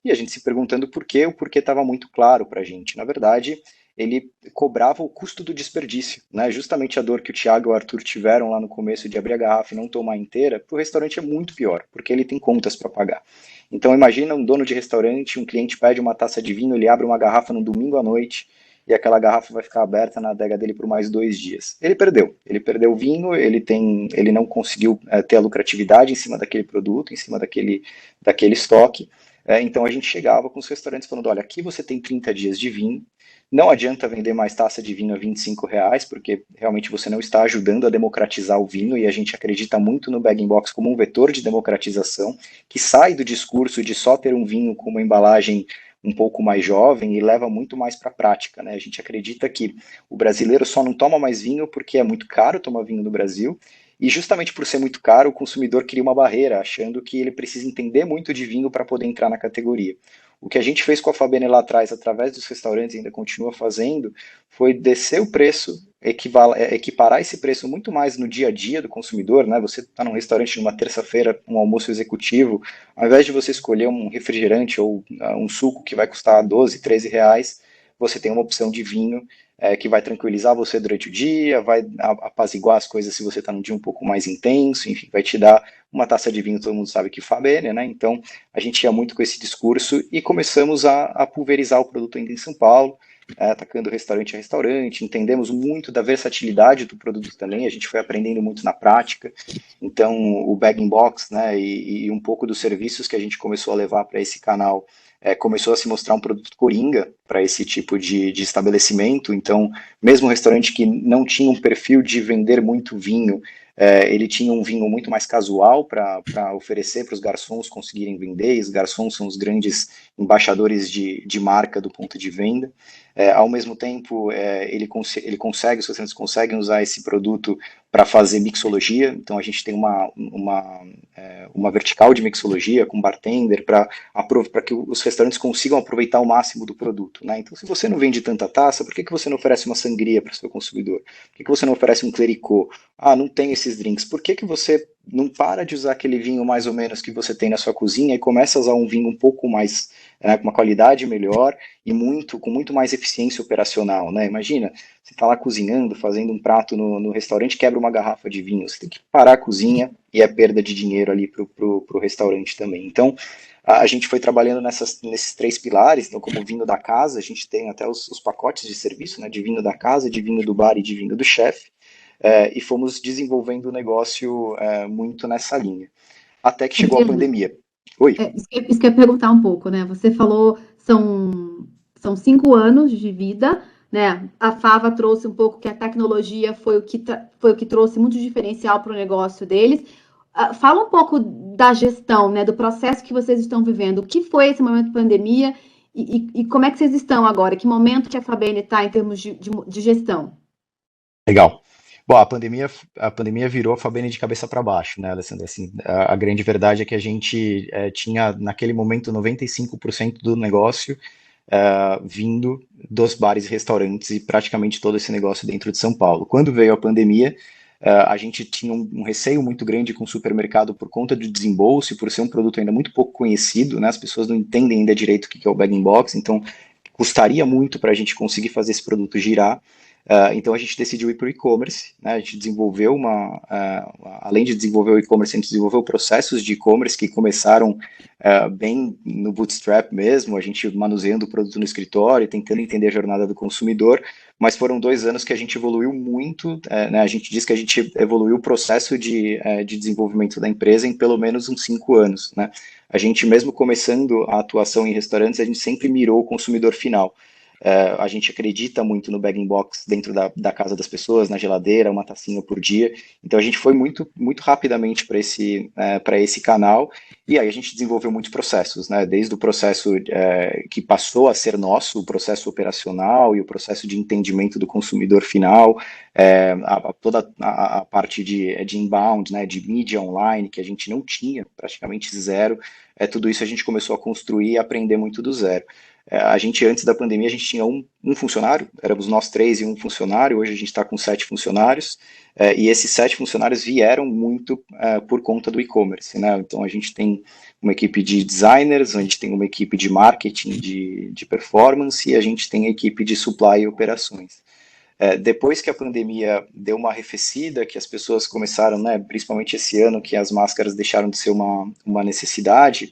E a gente se perguntando por quê, o porquê estava muito claro para a gente. Na verdade, ele cobrava o custo do desperdício, né? Justamente a dor que o Thiago e o Arthur tiveram lá no começo de abrir a garrafa e não tomar inteira, para o restaurante é muito pior, porque ele tem contas para pagar. Então imagina um dono de restaurante, um cliente pede uma taça de vinho, ele abre uma garrafa no domingo à noite e aquela garrafa vai ficar aberta na adega dele por mais 2 dias. Ele perdeu o vinho, ele não conseguiu ter a lucratividade em cima daquele produto, em cima daquele estoque. Então a gente chegava com os restaurantes falando, olha, aqui você tem 30 dias de vinho, não adianta vender mais taça de vinho a R$ 25, porque realmente você não está ajudando a democratizar o vinho, e a gente acredita muito no bag-in-box como um vetor de democratização, que sai do discurso de só ter um vinho com uma embalagem um pouco mais jovem e leva muito mais para a prática, né? A gente acredita que o brasileiro só não toma mais vinho porque é muito caro tomar vinho no Brasil, e justamente por ser muito caro, o consumidor cria uma barreira, achando que ele precisa entender muito de vinho para poder entrar na categoria. O que a gente fez com a Fabene lá atrás, através dos restaurantes, ainda continua fazendo, foi descer o preço, equiparar esse preço muito mais no dia a dia do consumidor, né? Você está num restaurante numa terça-feira, um almoço executivo, ao invés de você escolher um refrigerante ou um suco que vai custar R$ 12, R$ 13, você tem uma opção de vinho que vai tranquilizar você durante o dia, vai apaziguar as coisas se você está num dia um pouco mais intenso, enfim, vai te dar uma taça de vinho, todo mundo sabe que Fabene, né? Então a gente ia muito com esse discurso e começamos a pulverizar o produto ainda em São Paulo, atacando restaurante a restaurante, entendemos muito da versatilidade do produto também, a gente foi aprendendo muito na prática. Então o bag-in-box, né, e um pouco dos serviços que a gente começou a levar para esse canal começou a se mostrar um produto coringa para esse tipo de estabelecimento. Então, mesmo um restaurante que não tinha um perfil de vender muito vinho, ele tinha um vinho muito mais casual para oferecer para os garçons conseguirem vender, e os garçons são os grandes embaixadores de marca do ponto de venda. Ao mesmo tempo, os restaurantes conseguem usar esse produto para fazer mixologia. Então a gente tem uma vertical de mixologia com bartender para que os restaurantes consigam aproveitar o máximo do produto, né? Então, se você não vende tanta taça, por que você não oferece uma sangria para o seu consumidor? Por que você não oferece um clericot? Ah, não tem esses drinks. Por que você não para de usar aquele vinho mais ou menos que você tem na sua cozinha e começa a usar um vinho um pouco mais, com uma qualidade melhor e com muito mais eficiência operacional, né? Imagina, você está lá cozinhando, fazendo um prato no restaurante, quebra uma garrafa de vinho, você tem que parar a cozinha e é perda de dinheiro ali pro restaurante também. Então, a gente foi trabalhando nesses 3 pilares. Então, como vinho da casa, a gente tem até os pacotes de serviço, né, de vinho da casa, de vinho do bar e de vinho do chefe, e fomos desenvolvendo o negócio muito nessa linha, até que chegou a pandemia. Oi. Isso que eu ia perguntar um pouco, né? Você falou, são 5 anos de vida, né? A Fava trouxe um pouco que a tecnologia foi o que trouxe muito diferencial para o negócio deles. Fala um pouco da gestão, né? Do processo que vocês estão vivendo. O que foi esse momento de pandemia e como é que vocês estão agora? Que momento que a Fabene está em termos de gestão? Legal. Bom, a pandemia virou a Fabene de cabeça para baixo, né, Alessandra? Assim, a grande verdade é que a gente tinha, naquele momento, 95% do negócio vindo dos bares e restaurantes e praticamente todo esse negócio dentro de São Paulo. Quando veio a pandemia, a gente tinha um receio muito grande com o supermercado por conta do desembolso e por ser um produto ainda muito pouco conhecido, né? As pessoas não entendem ainda direito o que é o bag-in-box, então custaria muito para a gente conseguir fazer esse produto girar. Então a gente decidiu ir para o e-commerce, né? A gente desenvolveu além de desenvolver o e-commerce, a gente desenvolveu processos de e-commerce que começaram bem no bootstrap mesmo, a gente manuseando o produto no escritório, tentando entender a jornada do consumidor, mas foram 2 anos que a gente evoluiu muito, né? A gente diz que a gente evoluiu o processo de desenvolvimento da empresa em pelo menos uns 5 anos, né? A gente mesmo começando a atuação em restaurantes, a gente sempre mirou o consumidor final. A gente acredita muito no bag-in-box dentro da casa das pessoas, na geladeira, uma tacinha por dia. Então a gente foi muito, muito rapidamente para esse canal, e aí a gente desenvolveu muitos processos, né? Desde o processo que passou a ser nosso, o processo operacional e o processo de entendimento do consumidor final, toda a parte de inbound, né? De mídia online, que a gente não tinha, praticamente zero. Tudo isso a gente começou a construir e aprender muito do zero. A gente, antes da pandemia, a gente tinha um funcionário, éramos nós 3 e um funcionário, hoje a gente está com 7 funcionários, e esses 7 funcionários vieram muito por conta do e-commerce, né? Então a gente tem uma equipe de designers, a gente tem uma equipe de marketing, de performance, e a gente tem a equipe de supply e operações. Depois que a pandemia deu uma arrefecida, que as pessoas começaram, né, principalmente esse ano, que as máscaras deixaram de ser uma necessidade,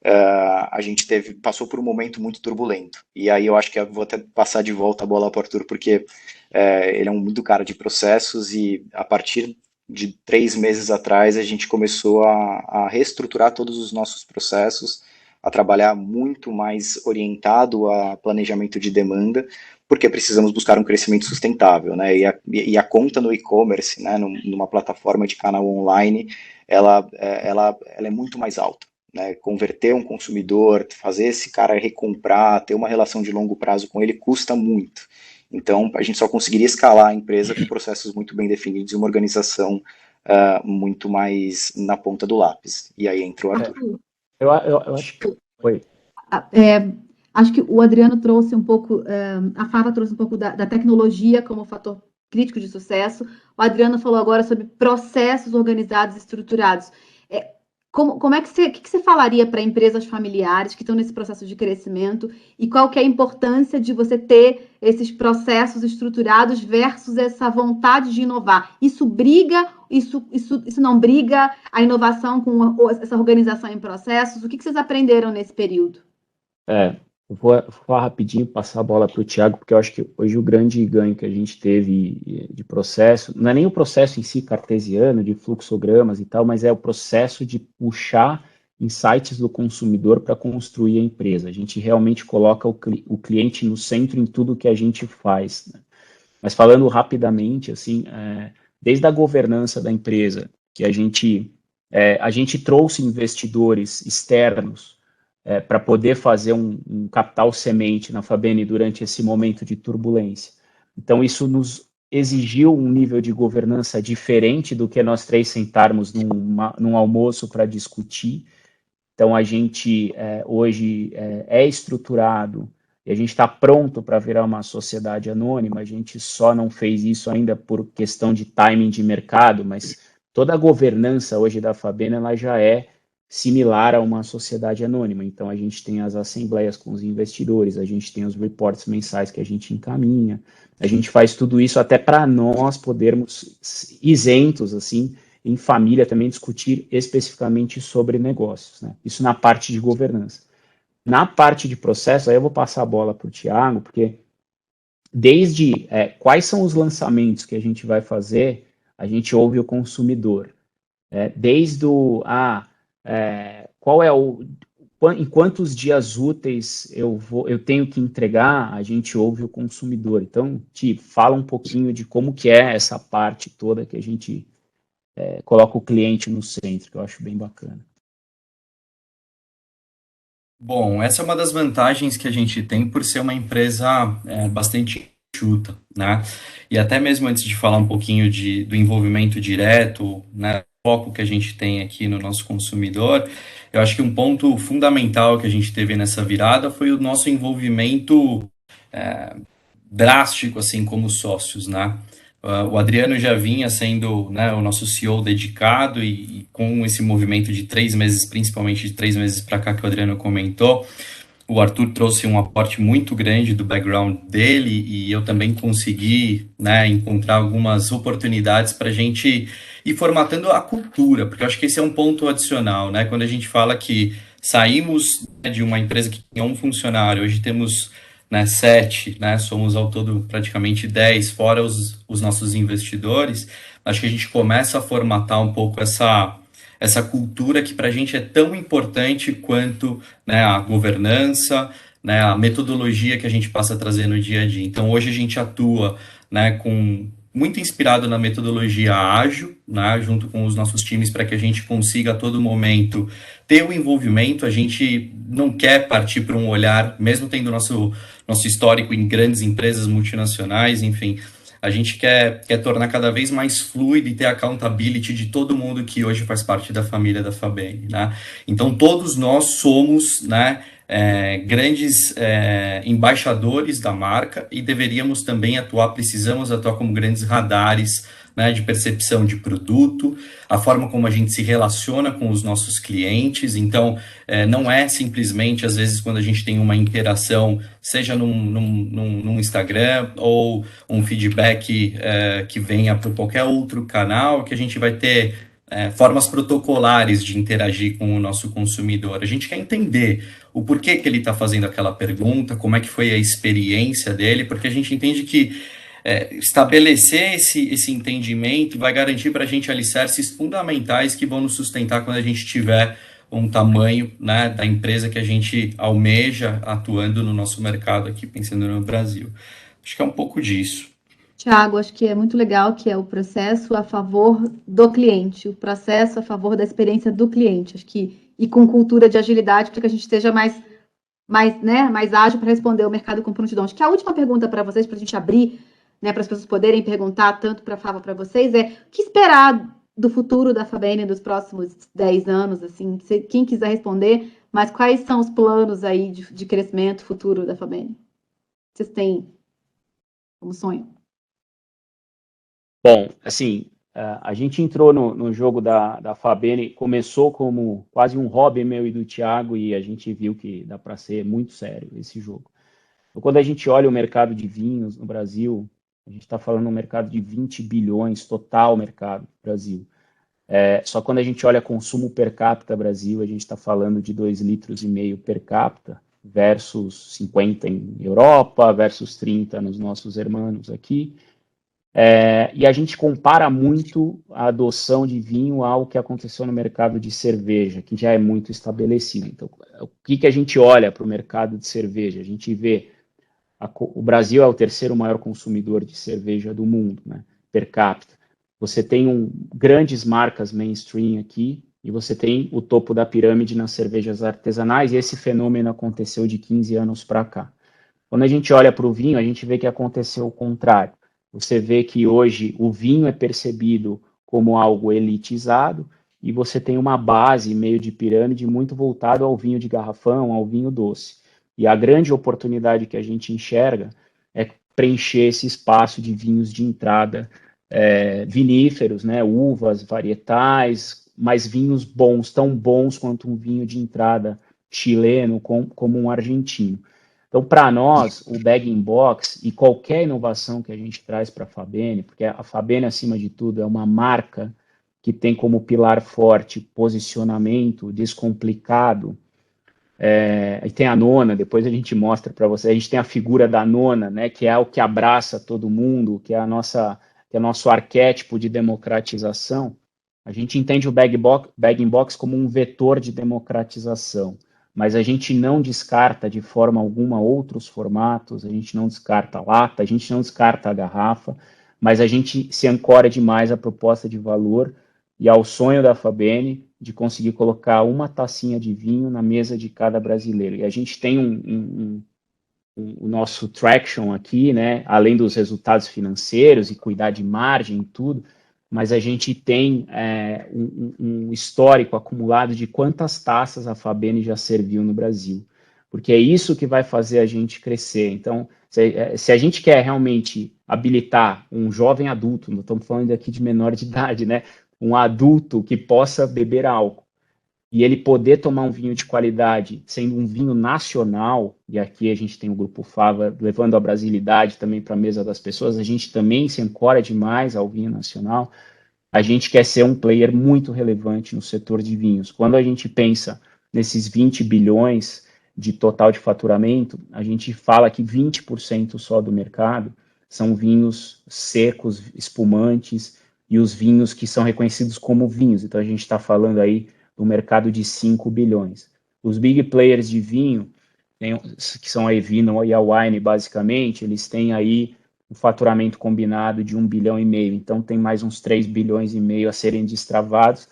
a gente passou por um momento muito turbulento. E aí eu acho que eu vou até passar de volta a bola para o Arthur, porque ele é muito cara de processos, e a partir de 3 meses atrás a gente começou a reestruturar todos os nossos processos, a trabalhar muito mais orientado a planejamento de demanda, porque precisamos buscar um crescimento sustentável, né? E a conta no e-commerce, né, numa plataforma de canal online, ela é muito mais alta. Né, converter um consumidor, fazer esse cara recomprar, ter uma relação de longo prazo com ele, custa muito. Então, a gente só conseguiria escalar a empresa com processos muito bem definidos e uma organização muito mais na ponta do lápis. E aí entra o Arthur. Eu acho que... Oi. Acho que o Adriano trouxe um pouco, a Fava trouxe um pouco da tecnologia como fator crítico de sucesso. O Adriano falou agora sobre processos organizados e estruturados. Como é que você falaria para empresas familiares que estão nesse processo de crescimento, e qual que é a importância de você ter esses processos estruturados versus essa vontade de inovar? Isso não briga a inovação com essa organização em processos? O que vocês aprenderam nesse período? Eu vou falar rapidinho, passar a bola para o Thiago, porque eu acho que hoje o grande ganho que a gente teve de processo, não é nem o processo em si cartesiano, de fluxogramas e tal, mas é o processo de puxar insights do consumidor para construir a empresa. A gente realmente coloca o cliente no centro em tudo que a gente faz, né? Mas falando rapidamente, assim, desde a governança da empresa, que a gente trouxe investidores externos para poder fazer um capital semente na Fabene durante esse momento de turbulência. Então, isso nos exigiu um nível de governança diferente do que nós três sentarmos num almoço para discutir. Então, a gente hoje é estruturado e a gente está pronto para virar uma sociedade anônima. A gente só não fez isso ainda por questão de timing de mercado, mas toda a governança hoje da Fabene ela já é similar a uma sociedade anônima. Então, a gente tem as assembleias com os investidores, a gente tem os reports mensais que a gente encaminha, a gente faz tudo isso até para nós podermos, isentos, assim, em família, também discutir especificamente sobre negócios, né? Isso na parte de governança. Na parte de processo, aí eu vou passar a bola para o Thiago, porque desde quais são os lançamentos que a gente vai fazer, a gente ouve o consumidor. Desde em quantos dias úteis eu tenho que entregar, a gente ouve o consumidor. Então, Ti, fala um pouquinho de como que é essa parte toda que a gente coloca o cliente no centro, que eu acho bem bacana. Bom, essa é uma das vantagens que a gente tem por ser uma empresa bastante enxuta, né? E até mesmo antes de falar um pouquinho do envolvimento direto, né, o foco que a gente tem aqui no nosso consumidor, eu acho que um ponto fundamental que a gente teve nessa virada foi o nosso envolvimento drástico, assim, como sócios, né? O Adriano já vinha sendo, né, o nosso CEO dedicado e com esse movimento de 3 meses, principalmente de 3 meses para cá que o Adriano comentou, o Arthur trouxe um aporte muito grande do background dele e eu também consegui, né, encontrar algumas oportunidades para a gente ir formatando a cultura, porque eu acho que esse é um ponto adicional, né? Quando a gente fala que saímos, né, de uma empresa que tinha um funcionário, hoje temos, né, 7, né, somos ao todo praticamente 10, fora os nossos investidores, acho que a gente começa a formatar um pouco essa cultura que para a gente é tão importante quanto, né, a governança, né, a metodologia que a gente passa a trazer no dia a dia. Então, hoje a gente atua, né, muito inspirado na metodologia ágil, né, junto com os nossos times, para que a gente consiga a todo momento ter o envolvimento. A gente não quer partir para um olhar, mesmo tendo nosso histórico em grandes empresas multinacionais, enfim, a gente quer tornar cada vez mais fluido e ter accountability de todo mundo que hoje faz parte da família da Fabene, né? Então, todos nós somos, né, grandes embaixadores da marca e deveríamos também precisamos atuar como grandes radares, né, de percepção de produto, a forma como a gente se relaciona com os nossos clientes. Então, não é simplesmente, às vezes, quando a gente tem uma interação, seja num Instagram ou um feedback que venha por qualquer outro canal, que a gente vai ter formas protocolares de interagir com o nosso consumidor. A gente quer entender o porquê que ele está fazendo aquela pergunta, como é que foi a experiência dele, porque a gente entende que estabelecer esse entendimento vai garantir para a gente alicerces fundamentais que vão nos sustentar quando a gente tiver um tamanho, né, da empresa que a gente almeja atuando no nosso mercado aqui, pensando no Brasil. Acho que é um pouco disso. Tiago, acho que é muito legal que é o processo a favor do cliente, o processo a favor da experiência do cliente, acho que, e com cultura de agilidade para que a gente esteja mais ágil para responder ao mercado com prontidão. Acho que a última pergunta para vocês, para a gente abrir, né, para as pessoas poderem perguntar tanto para a Fava para vocês, o que esperar do futuro da Fabene dos próximos 10 anos, assim, quem quiser responder, mas quais são os planos aí de crescimento futuro da Fabene? Vocês têm como sonho? Bom, assim, a gente entrou no jogo da Fabene, começou como quase um hobby meu e do Thiago, e a gente viu que dá para ser muito sério esse jogo. Então, quando a gente olha o mercado de vinhos no Brasil, a gente está falando um mercado de 20 bilhões, total mercado no Brasil. Só quando a gente olha consumo per capita Brasil, a gente está falando de 2,5 litros per capita, versus 50 em Europa, versus 30 nos nossos irmãos aqui. E a gente compara muito a adoção de vinho ao que aconteceu no mercado de cerveja, que já é muito estabelecido. Então, o que a gente olha para o mercado de cerveja? A gente vê o Brasil é o terceiro maior consumidor de cerveja do mundo, né, per capita. Você tem grandes marcas mainstream aqui e você tem o topo da pirâmide nas cervejas artesanais, e esse fenômeno aconteceu de 15 anos para cá. Quando a gente olha para o vinho, a gente vê que aconteceu o contrário. Você vê que hoje o vinho é percebido como algo elitizado e você tem uma base meio de pirâmide muito voltado ao vinho de garrafão, ao vinho doce. E a grande oportunidade que a gente enxerga é preencher esse espaço de vinhos de entrada viníferos, né, uvas, varietais, mas vinhos bons, tão bons quanto um vinho de entrada chileno, como um argentino. Então, para nós, o bag-in-box e qualquer inovação que a gente traz para a Fabene, porque a Fabene, acima de tudo, é uma marca que tem como pilar forte posicionamento descomplicado. E tem a nona, depois a gente mostra para você. A gente tem a figura da nona, né, que é o que abraça todo mundo, que é nosso arquétipo de democratização. A gente entende o bag-in-box como um vetor de democratização, mas a gente não descarta de forma alguma outros formatos, a gente não descarta a lata, a gente não descarta a garrafa, mas a gente se ancora demais à proposta de valor e ao sonho da Fabene de conseguir colocar uma tacinha de vinho na mesa de cada brasileiro. E a gente tem o nosso traction aqui, né, além dos resultados financeiros e cuidar de margem e tudo, mas a gente tem um histórico acumulado de quantas taças a Fabene já serviu no Brasil, porque é isso que vai fazer a gente crescer. Então, se a gente quer realmente habilitar um jovem adulto, não estamos falando aqui de menor de idade, né, um adulto que possa beber álcool, e ele poder tomar um vinho de qualidade, sendo um vinho nacional, e aqui a gente tem o Grupo Fava levando a brasilidade também para a mesa das pessoas, a gente também se ancora demais ao vinho nacional, a gente quer ser um player muito relevante no setor de vinhos. Quando a gente pensa nesses 20 bilhões de total de faturamento, a gente fala que 20% só do mercado são vinhos secos, espumantes, e os vinhos que são reconhecidos como vinhos. Então a gente está falando aí do mercado de 5 bilhões. Os big players de vinho, que são a Evino e a Wine, basicamente, eles têm aí um faturamento combinado de 1,5 bilhão, então tem mais uns 3,5 bilhões a serem destravados,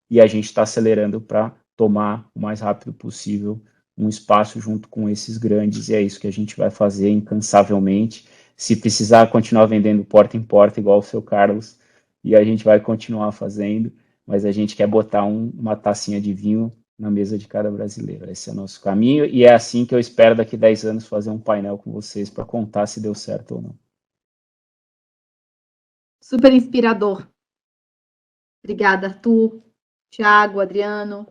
e a gente está acelerando para tomar o mais rápido possível um espaço junto com esses grandes, e é isso que a gente vai fazer incansavelmente. Se precisar continuar vendendo porta em porta, igual o seu Carlos, e a gente vai continuar fazendo, mas a gente quer botar uma tacinha de vinho na mesa de cada brasileiro. Esse é o nosso caminho, e é assim que eu espero daqui 10 anos fazer um painel com vocês para contar se deu certo ou não. Super inspirador. Obrigada, Arthur, Thiago, Adriano.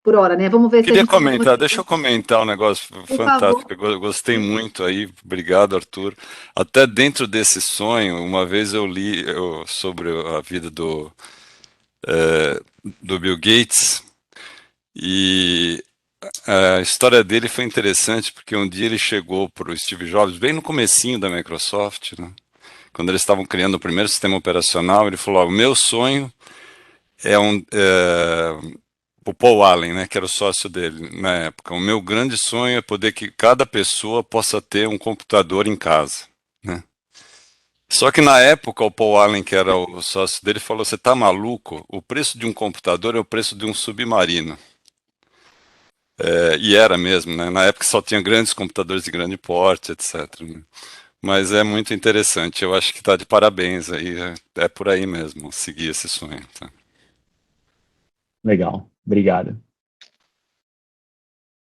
Por hora, né? Vamos ver se a gente... Deixa eu comentar um negócio fantástico. Eu gostei muito aí, obrigado, Arthur. Até dentro desse sonho, uma vez eu li sobre a vida do Bill Gates, e a história dele foi interessante, porque um dia ele chegou para o Steve Jobs, bem no comecinho da Microsoft, né? Quando eles estavam criando o primeiro sistema operacional, ele falou: o meu sonho o Paul Allen, né, que era o sócio dele na época, o meu grande sonho é poder que cada pessoa possa ter um computador em casa, né? Só que na época o Paul Allen, que era o sócio dele, falou: você tá maluco? O preço de um computador é o preço de um submarino. E era mesmo, né? Na época só tinha grandes computadores de grande porte, etc, né? Mas é muito interessante, eu acho que está de parabéns aí, é por aí mesmo, seguir esse sonho. Tá? Legal, obrigado.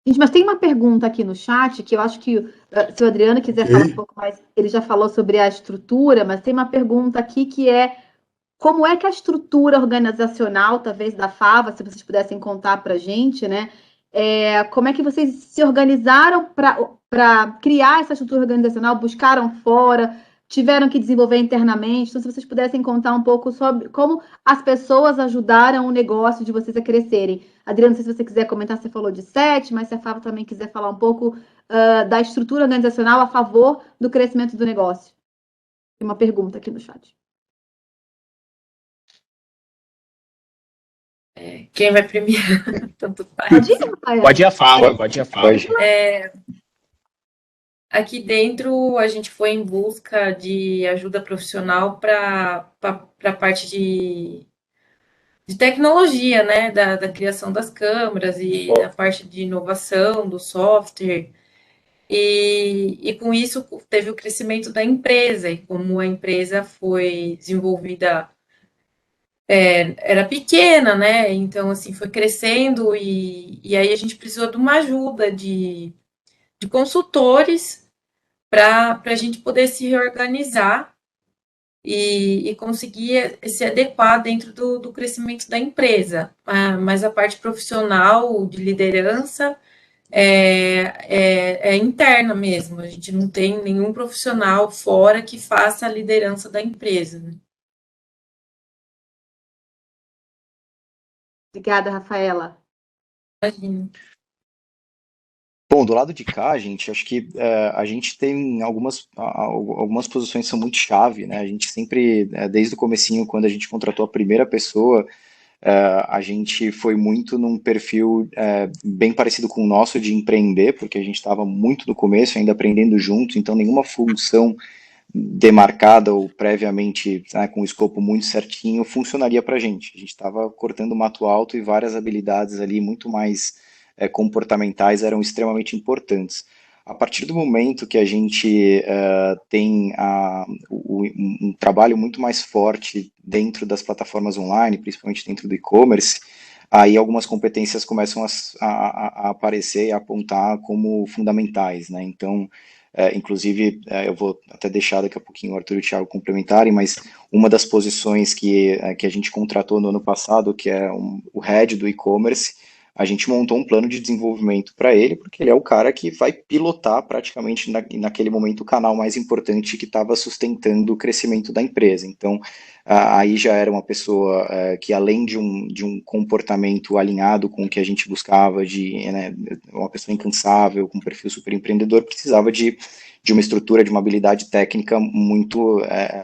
Gente, mas tem uma pergunta aqui no chat que eu acho que se o Adriano quiser falar um pouco mais, ele já falou sobre a estrutura, mas tem uma pergunta aqui que é: como é que a estrutura organizacional, talvez, da Fava, se vocês pudessem contar para a gente, né? Como é que vocês se organizaram para criar essa estrutura organizacional? Buscaram fora? Tiveram que desenvolver internamente? Então, se vocês pudessem contar um pouco sobre como as pessoas ajudaram o negócio de vocês a crescerem. Adriano, não sei se você quiser comentar, você falou de 7, mas se a Fava também quiser falar um pouco da estrutura organizacional a favor do crescimento do negócio. Tem uma pergunta aqui no chat. Quem vai primeiro? Tanto faz. Pode ir, Rafaela. Pode ir a fala, pode ir a fala. Aqui dentro, a gente foi em busca de ajuda profissional para a parte de tecnologia, né? Da criação das câmeras e da parte de inovação do software. E com isso teve o crescimento da empresa, e como a empresa foi desenvolvida, era pequena, né? Então, assim, foi crescendo, e aí a gente precisou de uma ajuda de consultores para a gente poder se reorganizar e conseguir se adequar dentro do crescimento da empresa. Mas a parte profissional, de liderança, é interna mesmo. A gente não tem nenhum profissional fora que faça a liderança da empresa, né? Obrigada, Rafaela. Imagina. Bom, do lado de cá, gente, acho que a gente tem algumas posições que são muito chave, né? A gente sempre, desde o comecinho, quando a gente contratou a primeira pessoa, a gente foi muito num perfil bem parecido com o nosso de empreender, porque a gente estava muito no começo, ainda aprendendo junto, então nenhuma função demarcada ou previamente, né, com um escopo muito certinho funcionaria para a gente. A gente estava cortando mato alto e várias habilidades ali muito mais comportamentais eram extremamente importantes. A partir do momento que a gente tem um trabalho muito mais forte dentro das plataformas online, principalmente dentro do e-commerce, aí algumas competências começam a aparecer e a apontar como fundamentais, né? Então, inclusive, eu vou até deixar daqui a pouquinho o Arthur e o Thiago complementarem, mas uma das posições que a gente contratou no ano passado, que é o head do e-commerce, a gente montou um plano de desenvolvimento para ele, porque ele é o cara que vai pilotar praticamente naquele momento o canal mais importante que estava sustentando o crescimento da empresa. Então, aí já era uma pessoa que, além de um comportamento alinhado com o que a gente buscava, né, uma pessoa incansável, com um perfil super empreendedor, precisava de uma estrutura, de uma habilidade técnica muito,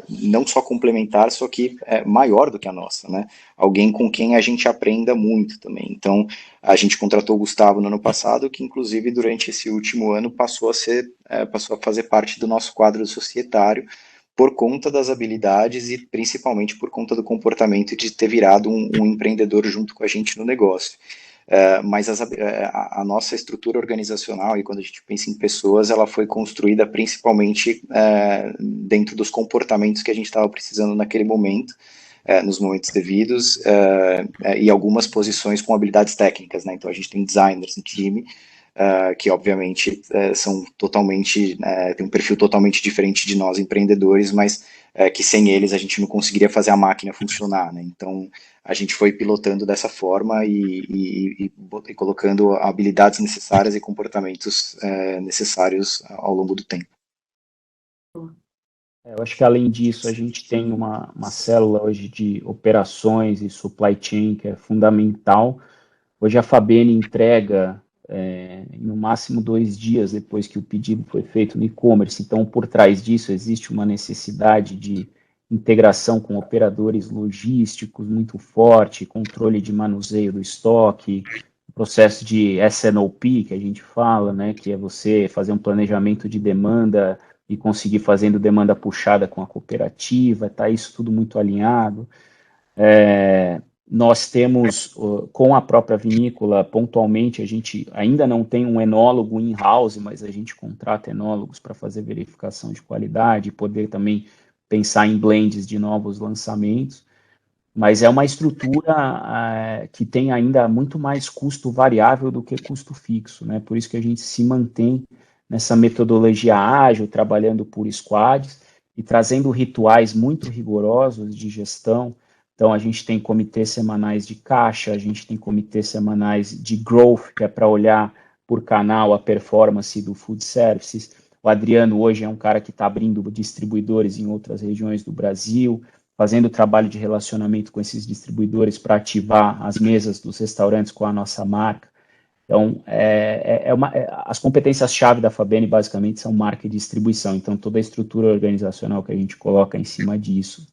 não só complementar, só que maior do que a nossa, né? Alguém com quem a gente aprenda muito também. Então, a gente contratou o Gustavo no ano passado, que inclusive durante esse último ano passou a fazer parte do nosso quadro societário, por conta das habilidades e principalmente por conta do comportamento de ter virado um empreendedor junto com a gente no negócio. Mas a nossa estrutura organizacional, e quando a gente pensa em pessoas, ela foi construída principalmente dentro dos comportamentos que a gente estava precisando naquele momento, nos momentos devidos, e algumas posições com habilidades técnicas, né? Então a gente tem designers no time, que obviamente são totalmente, tem um perfil totalmente diferente de nós empreendedores, mas que sem eles a gente não conseguiria fazer a máquina funcionar, né? Então a gente foi pilotando dessa forma e colocando habilidades necessárias e comportamentos necessários ao longo do tempo. Eu acho que além disso a gente tem uma célula hoje de operações e supply chain que é fundamental. Hoje a Fabene entrega no máximo 2 dias depois que o pedido foi feito no e-commerce. Então, por trás disso existe uma necessidade de integração com operadores logísticos muito forte, controle de manuseio do estoque, processo de S&OP, que a gente fala, né, que é você fazer um planejamento de demanda e conseguir fazendo demanda puxada com a cooperativa, tá isso tudo muito alinhado. Nós temos, com a própria vinícola, pontualmente, a gente ainda não tem um enólogo in-house, mas a gente contrata enólogos para fazer verificação de qualidade, poder também pensar em blends de novos lançamentos, mas é uma estrutura que tem ainda muito mais custo variável do que custo fixo, né? Por isso que a gente se mantém nessa metodologia ágil, trabalhando por squads e trazendo rituais muito rigorosos de gestão. Então, a gente tem comitês semanais de caixa, a gente tem comitês semanais de growth, que é para olhar por canal a performance do food services. O Adriano hoje é um cara que está abrindo distribuidores em outras regiões do Brasil, fazendo trabalho de relacionamento com esses distribuidores para ativar as mesas dos restaurantes com a nossa marca. Então, as competências-chave da Fabene, basicamente, são marca e distribuição. Então, toda a estrutura organizacional que a gente coloca em cima disso.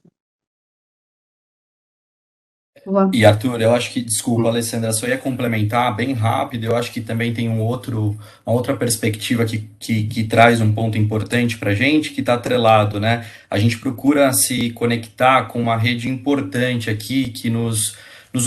E, Arthur, eu acho que, desculpa, Alessandra, só ia complementar bem rápido, eu acho que também tem uma outra perspectiva que traz um ponto importante para a gente, que está atrelado, né? A gente procura se conectar com uma rede importante aqui, que nos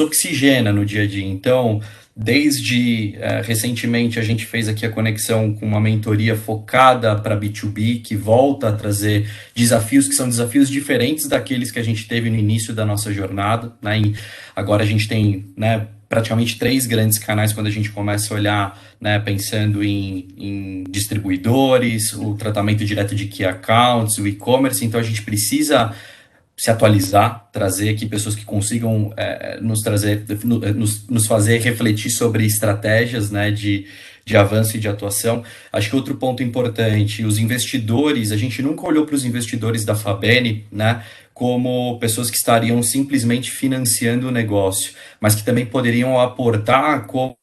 oxigena no dia a dia. Então, desde recentemente a gente fez aqui a conexão com uma mentoria focada para B2B, que volta a trazer desafios que são desafios diferentes daqueles que a gente teve no início da nossa jornada, né? Agora a gente tem, né, praticamente 3 grandes canais quando a gente começa a olhar, né, pensando em distribuidores, o tratamento direto de key accounts, o e-commerce. Então a gente precisa se atualizar, trazer aqui pessoas que consigam nos fazer refletir sobre estratégias, né, de avanço e de atuação. Acho que outro ponto importante, os investidores, a gente nunca olhou para os investidores da Fabene, né, como pessoas que estariam simplesmente financiando o negócio, mas que também poderiam aportar como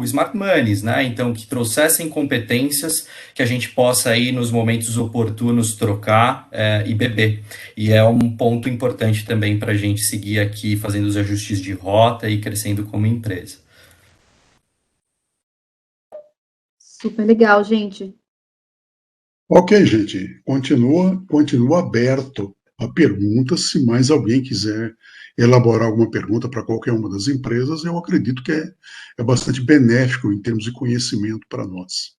smart monies, né? Então, que trouxessem competências que a gente possa aí, nos momentos oportunos, trocar e beber. E é um ponto importante também para a gente seguir aqui, fazendo os ajustes de rota e crescendo como empresa. Super legal, gente. Ok, gente, continua aberto a perguntas. Se mais alguém quiser elaborar alguma pergunta para qualquer uma das empresas, eu acredito que é bastante benéfico em termos de conhecimento para nós.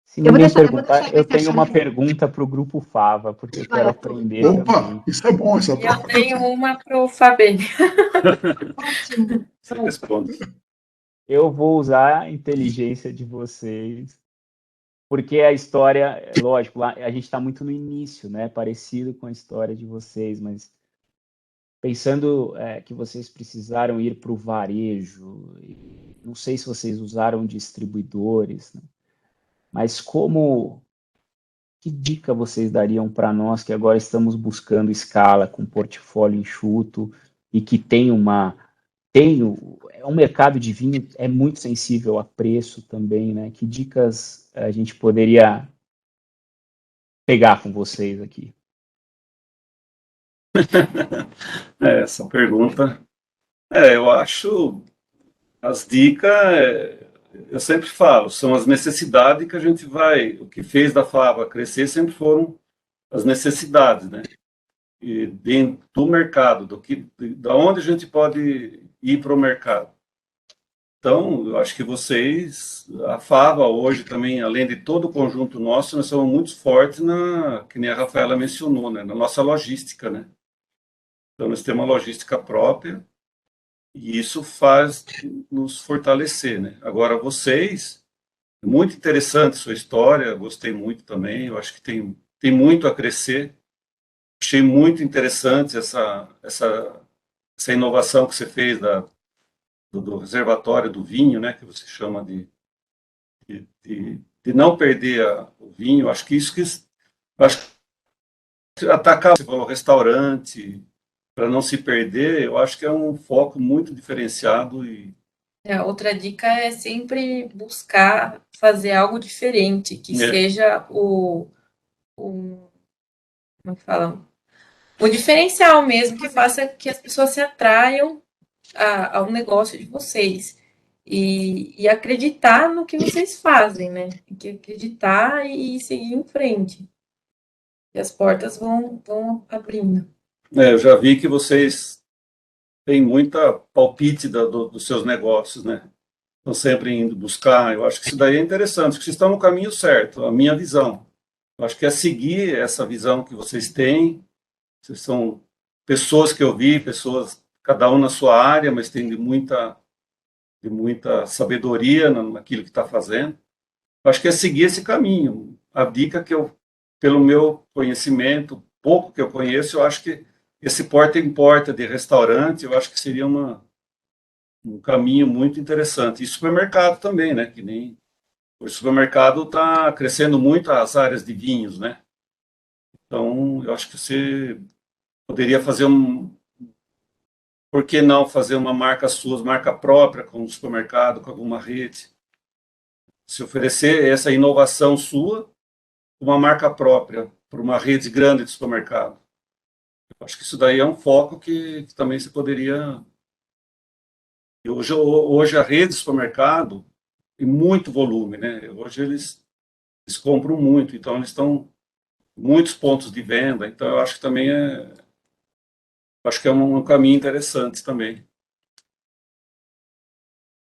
Se ninguém perguntar, eu tenho uma pergunta para o Grupo Fava, porque eu quero aprender também. Opa, isso é bom, essa troca. Eu tenho uma para o Fabene. Ótimo. Você responde. Eu vou usar a inteligência de vocês, porque a história, lógico, lá a gente está muito no início, né? Parecido com a história de vocês, mas pensando que vocês precisaram ir para o varejo, não sei se vocês usaram distribuidores, né? Mas que dica vocês dariam para nós que agora estamos buscando escala com portfólio enxuto e que tem um mercado de vinho é muito sensível a preço também, né? Que dicas a gente poderia pegar com vocês aqui? Essa pergunta, eu acho as dicas, eu sempre falo, são as necessidades que a gente vai, o que fez da Fava crescer sempre foram as necessidades, né? E dentro do mercado, da onde a gente pode ir para o mercado. Então, eu acho que a Fava hoje também, além de todo o conjunto nosso, nós somos muito fortes que nem a Rafaela mencionou, né? Na nossa logística, né? Então, nós temos uma logística própria e isso faz nos fortalecer, né? Agora, muito interessante sua história, gostei muito também, eu acho que tem muito a crescer. Achei muito interessante essa inovação que você fez do reservatório do vinho, né? Que você chama de não perder o vinho. Acho que atacar, você falou, restaurante, para não se perder, eu acho que é um foco muito diferenciado. Outra dica é sempre buscar fazer algo diferente, que seja como é que fala? O diferencial mesmo, que faça que as pessoas se atraiam ao negócio de vocês. E acreditar no que vocês fazem, né? Tem que acreditar e seguir em frente. E as portas vão abrindo. Eu já vi que vocês têm muita palpite dos seus negócios, né? Estão sempre indo buscar. Eu acho que isso daí é interessante, porque vocês estão no caminho certo, a minha visão. Eu acho que é seguir essa visão que vocês têm. Vocês são pessoas que eu vi, pessoas, cada um na sua área, mas tem de muita sabedoria naquilo que está fazendo. Eu acho que é seguir esse caminho. A dica pelo meu conhecimento, pouco que eu conheço, eu acho que esse porta em porta de restaurante, eu acho que seria um caminho muito interessante. E supermercado também, né? Que nem o supermercado está crescendo muito as áreas de vinhos, né? Então, eu acho que você poderia fazer Por que não fazer uma marca sua, marca própria, com um supermercado, com alguma rede? Se oferecer essa inovação sua, uma marca própria, para uma rede grande de supermercado. Eu acho que isso daí é um foco que também se poderia... Hoje a rede de supermercado tem muito volume, né? Hoje eles compram muito, então eles estão muitos pontos de venda, então eu acho que também acho que é um caminho interessante também.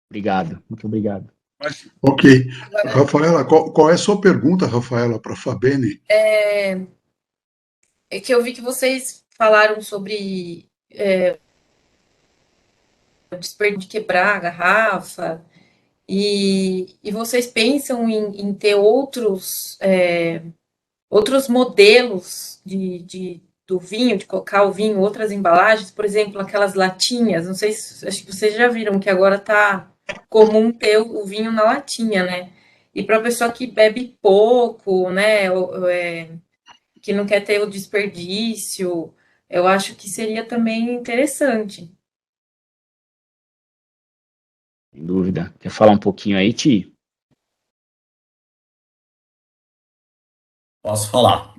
Obrigado, muito obrigado. Ok. Agora, Rafaela, qual é a sua pergunta, Rafaela, para a Fabene? é que eu vi que vocês falaram sobre o desperdício de quebrar a garrafa, e vocês pensam em ter outros modelos do vinho, de colocar o vinho em outras embalagens, por exemplo, aquelas latinhas, não sei se, acho que vocês já viram que agora está comum ter o vinho na latinha, né? E para a pessoa que bebe pouco, né, que não quer ter o desperdício, eu acho que seria também interessante. Sem dúvida. Quer falar um pouquinho aí, Ti? Posso falar.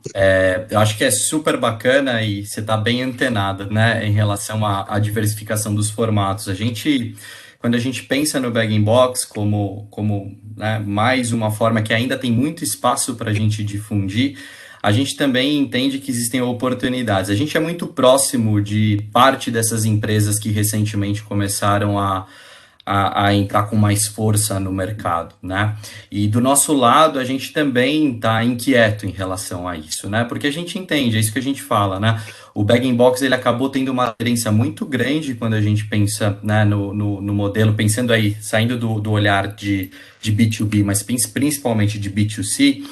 Eu acho que é super bacana e você está bem antenado, né, em relação à diversificação dos formatos. Quando a gente pensa no bag-in-box como né, mais uma forma que ainda tem muito espaço para a gente difundir, a gente também entende que existem oportunidades. A gente é muito próximo de parte dessas empresas que recentemente começaram a entrar com mais força no mercado, né? E do nosso lado, a gente também está inquieto em relação a isso, né? Porque a gente entende, é isso que a gente fala, né? O bag-in-box, ele acabou tendo uma aderência muito grande quando a gente pensa, né, no modelo, pensando aí, saindo do olhar de B2B, mas principalmente de B2C,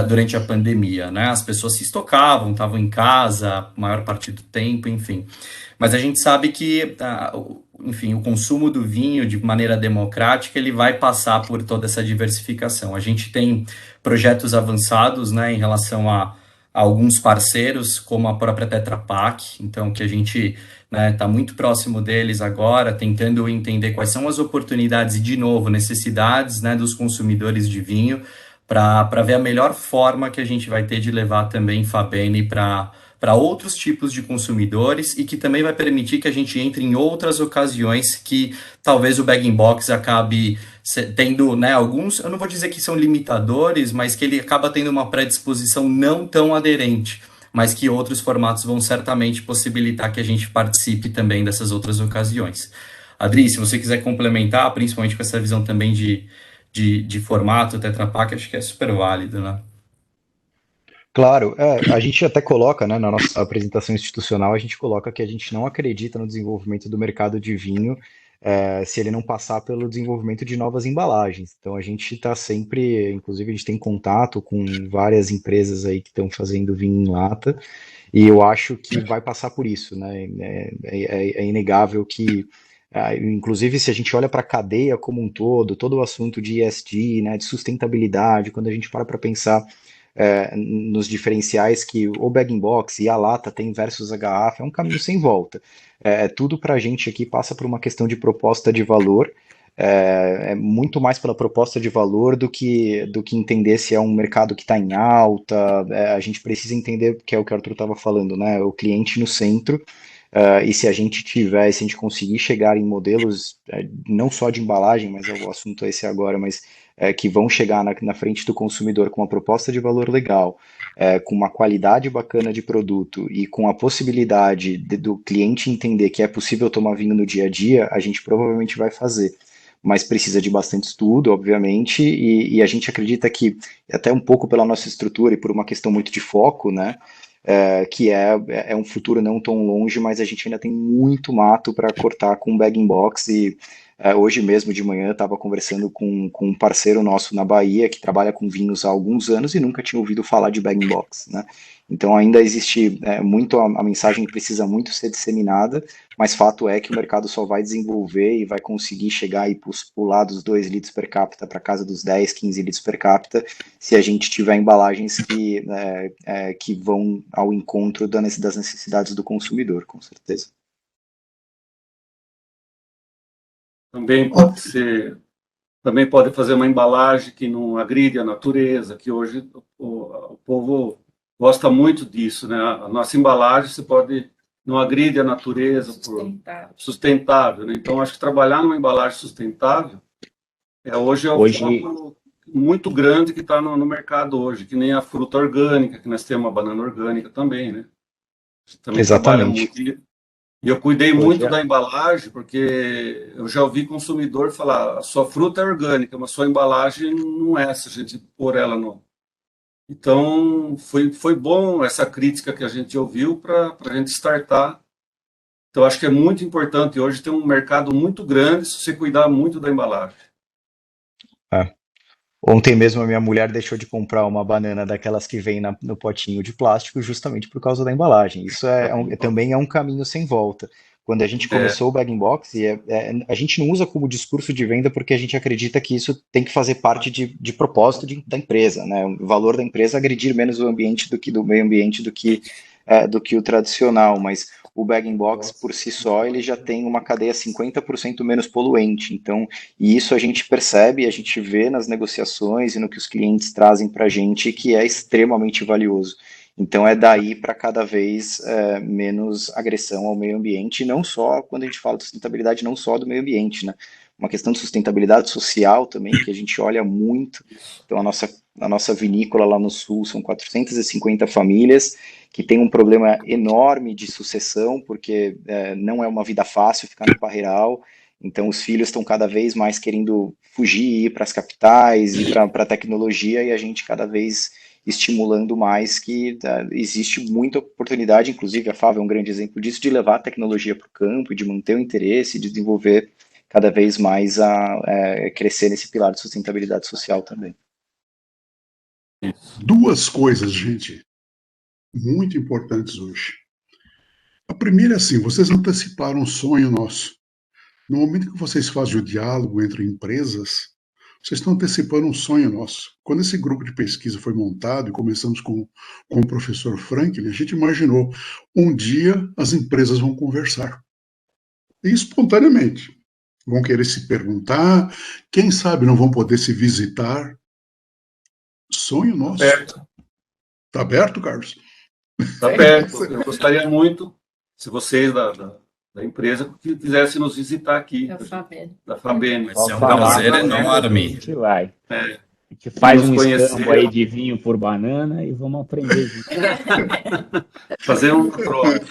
durante a pandemia, né? As pessoas se estocavam, estavam em casa a maior parte do tempo, enfim. Mas a gente sabe que, enfim, o consumo do vinho de maneira democrática, ele vai passar por toda essa diversificação. A gente tem projetos avançados, né, em relação a alguns parceiros, como a própria Tetra Pak, então que a gente está muito próximo deles agora, tentando entender quais são as oportunidades e, de novo, necessidades, né, dos consumidores de vinho, para ver a melhor forma que a gente vai ter de levar também Fabene para outros tipos de consumidores e que também vai permitir que a gente entre em outras ocasiões que talvez o bag-in-box acabe tendo, né, alguns, eu não vou dizer que são limitadores, mas que ele acaba tendo uma predisposição não tão aderente, mas que outros formatos vão certamente possibilitar que a gente participe também dessas outras ocasiões. Adri, se você quiser complementar, principalmente com essa visão também de formato Tetra Pak, acho que é super válido, né? Claro, a gente até coloca, né, na nossa apresentação institucional, a gente coloca que a gente não acredita no desenvolvimento do mercado de vinho, se ele não passar pelo desenvolvimento de novas embalagens. Então a gente está sempre, inclusive a gente tem contato com várias empresas aí que estão fazendo vinho em lata, e eu acho que vai passar por isso, né? É inegável que, inclusive, se a gente olha para a cadeia como um todo o assunto de ESG, né, de sustentabilidade, quando a gente para pensar nos diferenciais que o bag-in-box e a lata tem versus a garrafa, é um caminho sem volta. Tudo para a gente aqui passa por uma questão de proposta de valor, é muito mais pela proposta de valor do que entender se é um mercado que está em alta. A gente precisa entender, que é o que o Arthur estava falando, né? O cliente no centro. E se a gente conseguir chegar em modelos, não só de embalagem, mas o assunto é esse agora, mas que vão chegar na frente do consumidor com uma proposta de valor legal, com uma qualidade bacana de produto e com a possibilidade do cliente entender que é possível tomar vinho no dia a dia, a gente provavelmente vai fazer. Mas precisa de bastante estudo, obviamente, e a gente acredita que, até um pouco pela nossa estrutura e por uma questão muito de foco, né, que é um futuro não tão longe, mas a gente ainda tem muito mato para cortar com bag-in-box. E hoje mesmo de manhã eu estava conversando com um parceiro nosso na Bahia que trabalha com vinhos há alguns anos e nunca tinha ouvido falar de bag-in-box, né? Então ainda existe muito, a mensagem precisa muito ser disseminada, mas fato é que o mercado só vai desenvolver e vai conseguir chegar aí pular dos 2 litros per capita para casa dos 10, 15 litros per capita, se a gente tiver embalagens que vão ao encontro das necessidades do consumidor, com certeza. Também pode ser, também pode fazer uma embalagem que não agride a natureza, que hoje o povo gosta muito disso, né? A nossa embalagem você pode não agride a natureza, sustentável, né? Então acho que trabalhar numa embalagem sustentável hoje é um foco muito grande que está no mercado hoje, que nem a fruta orgânica, que nós temos a banana orgânica também, né? Também trabalha muito. E eu cuidei muito da embalagem, porque eu já ouvi consumidor falar, a sua fruta é orgânica, mas a sua embalagem não é, se a gente pôr ela no... Então, foi bom essa crítica que a gente ouviu para a gente startar. Então, acho que é muito importante hoje ter um mercado muito grande se você cuidar muito da embalagem. Ontem mesmo a minha mulher deixou de comprar uma banana daquelas que vem no potinho de plástico justamente por causa da embalagem. Isso também é um caminho sem volta. Quando a gente começou o Bag-in-Box, a gente não usa como discurso de venda porque a gente acredita que isso tem que fazer parte de propósito da empresa, né? O valor da empresa é agredir menos o ambiente do meio ambiente do que o tradicional, mas o Bag-in-Box por si só ele já tem uma cadeia 50% menos poluente. Então, e isso a gente percebe, a gente vê nas negociações e no que os clientes trazem para a gente que é extremamente valioso. Então é daí para cada vez menos agressão ao meio ambiente, e não só quando a gente fala de sustentabilidade, não só do meio ambiente, né? Uma questão de sustentabilidade social também, que a gente olha muito. Então a nossa vinícola lá no sul são 450 famílias que tem um problema enorme de sucessão, porque não é uma vida fácil ficar no Parreiral. Então os filhos estão cada vez mais querendo fugir, ir para as capitais, ir para a tecnologia, e a gente cada vez estimulando mais que existe muita oportunidade, inclusive a FAV é um grande exemplo disso, de levar a tecnologia para o campo, de manter o interesse, de desenvolver cada vez mais crescer nesse pilar de sustentabilidade social também. Duas coisas, gente, muito importantes hoje. A primeira é assim, vocês anteciparam um sonho nosso. No momento que vocês fazem o diálogo entre empresas, vocês estão antecipando um sonho nosso. Quando esse grupo de pesquisa foi montado, e começamos com o professor Franklin, a gente imaginou, um dia as empresas vão conversar. E espontaneamente. Vão querer se perguntar, quem sabe não vão poder se visitar. Sonho nosso. Está aberto, Carlos? Está aberto. Eu gostaria muito, se vocês da empresa que quisessem nos visitar aqui. Da Fabene. Vai ser um prazer enorme. A gente vai. A gente faz um escambo aí de vinho por banana e vamos aprender junto. Fazer um troca.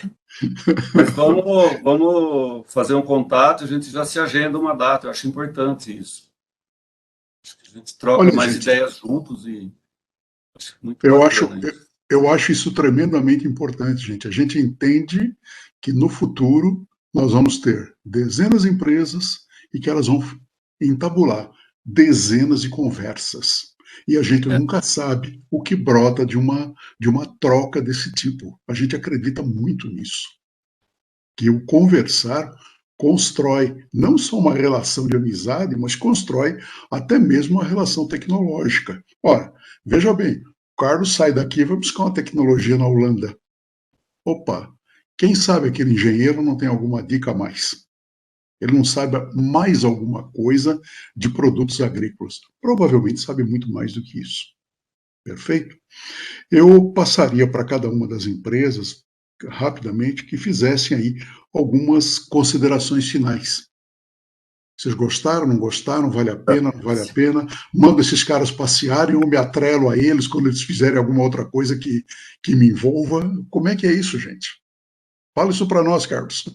Mas vamos fazer um contato, a gente já se agenda uma data, eu acho importante isso. Acho que a gente troca mais ideias juntos e acho muito eu acho isso tremendamente importante, gente. A gente entende que no futuro nós vamos ter dezenas de empresas e que elas vão entabular dezenas de conversas. E a gente nunca sabe o que brota de uma troca desse tipo. A gente acredita muito nisso. Que o conversar constrói não só uma relação de amizade, mas constrói até mesmo uma relação tecnológica. Ora, veja bem, o Carlos sai daqui e vai buscar uma tecnologia na Holanda. Opa, quem sabe aquele engenheiro não tem alguma dica a mais? Ele não sabe mais alguma coisa de produtos agrícolas. Provavelmente sabe muito mais do que isso. Perfeito? Eu passaria para cada uma das empresas, rapidamente, que fizessem aí algumas considerações finais. Vocês gostaram, não gostaram? Vale a pena, não vale a pena? Manda esses caras passearem ou me atrelo a eles quando eles fizerem alguma outra coisa que me envolva? Como é que é isso, gente? Fala isso para nós, Carlos.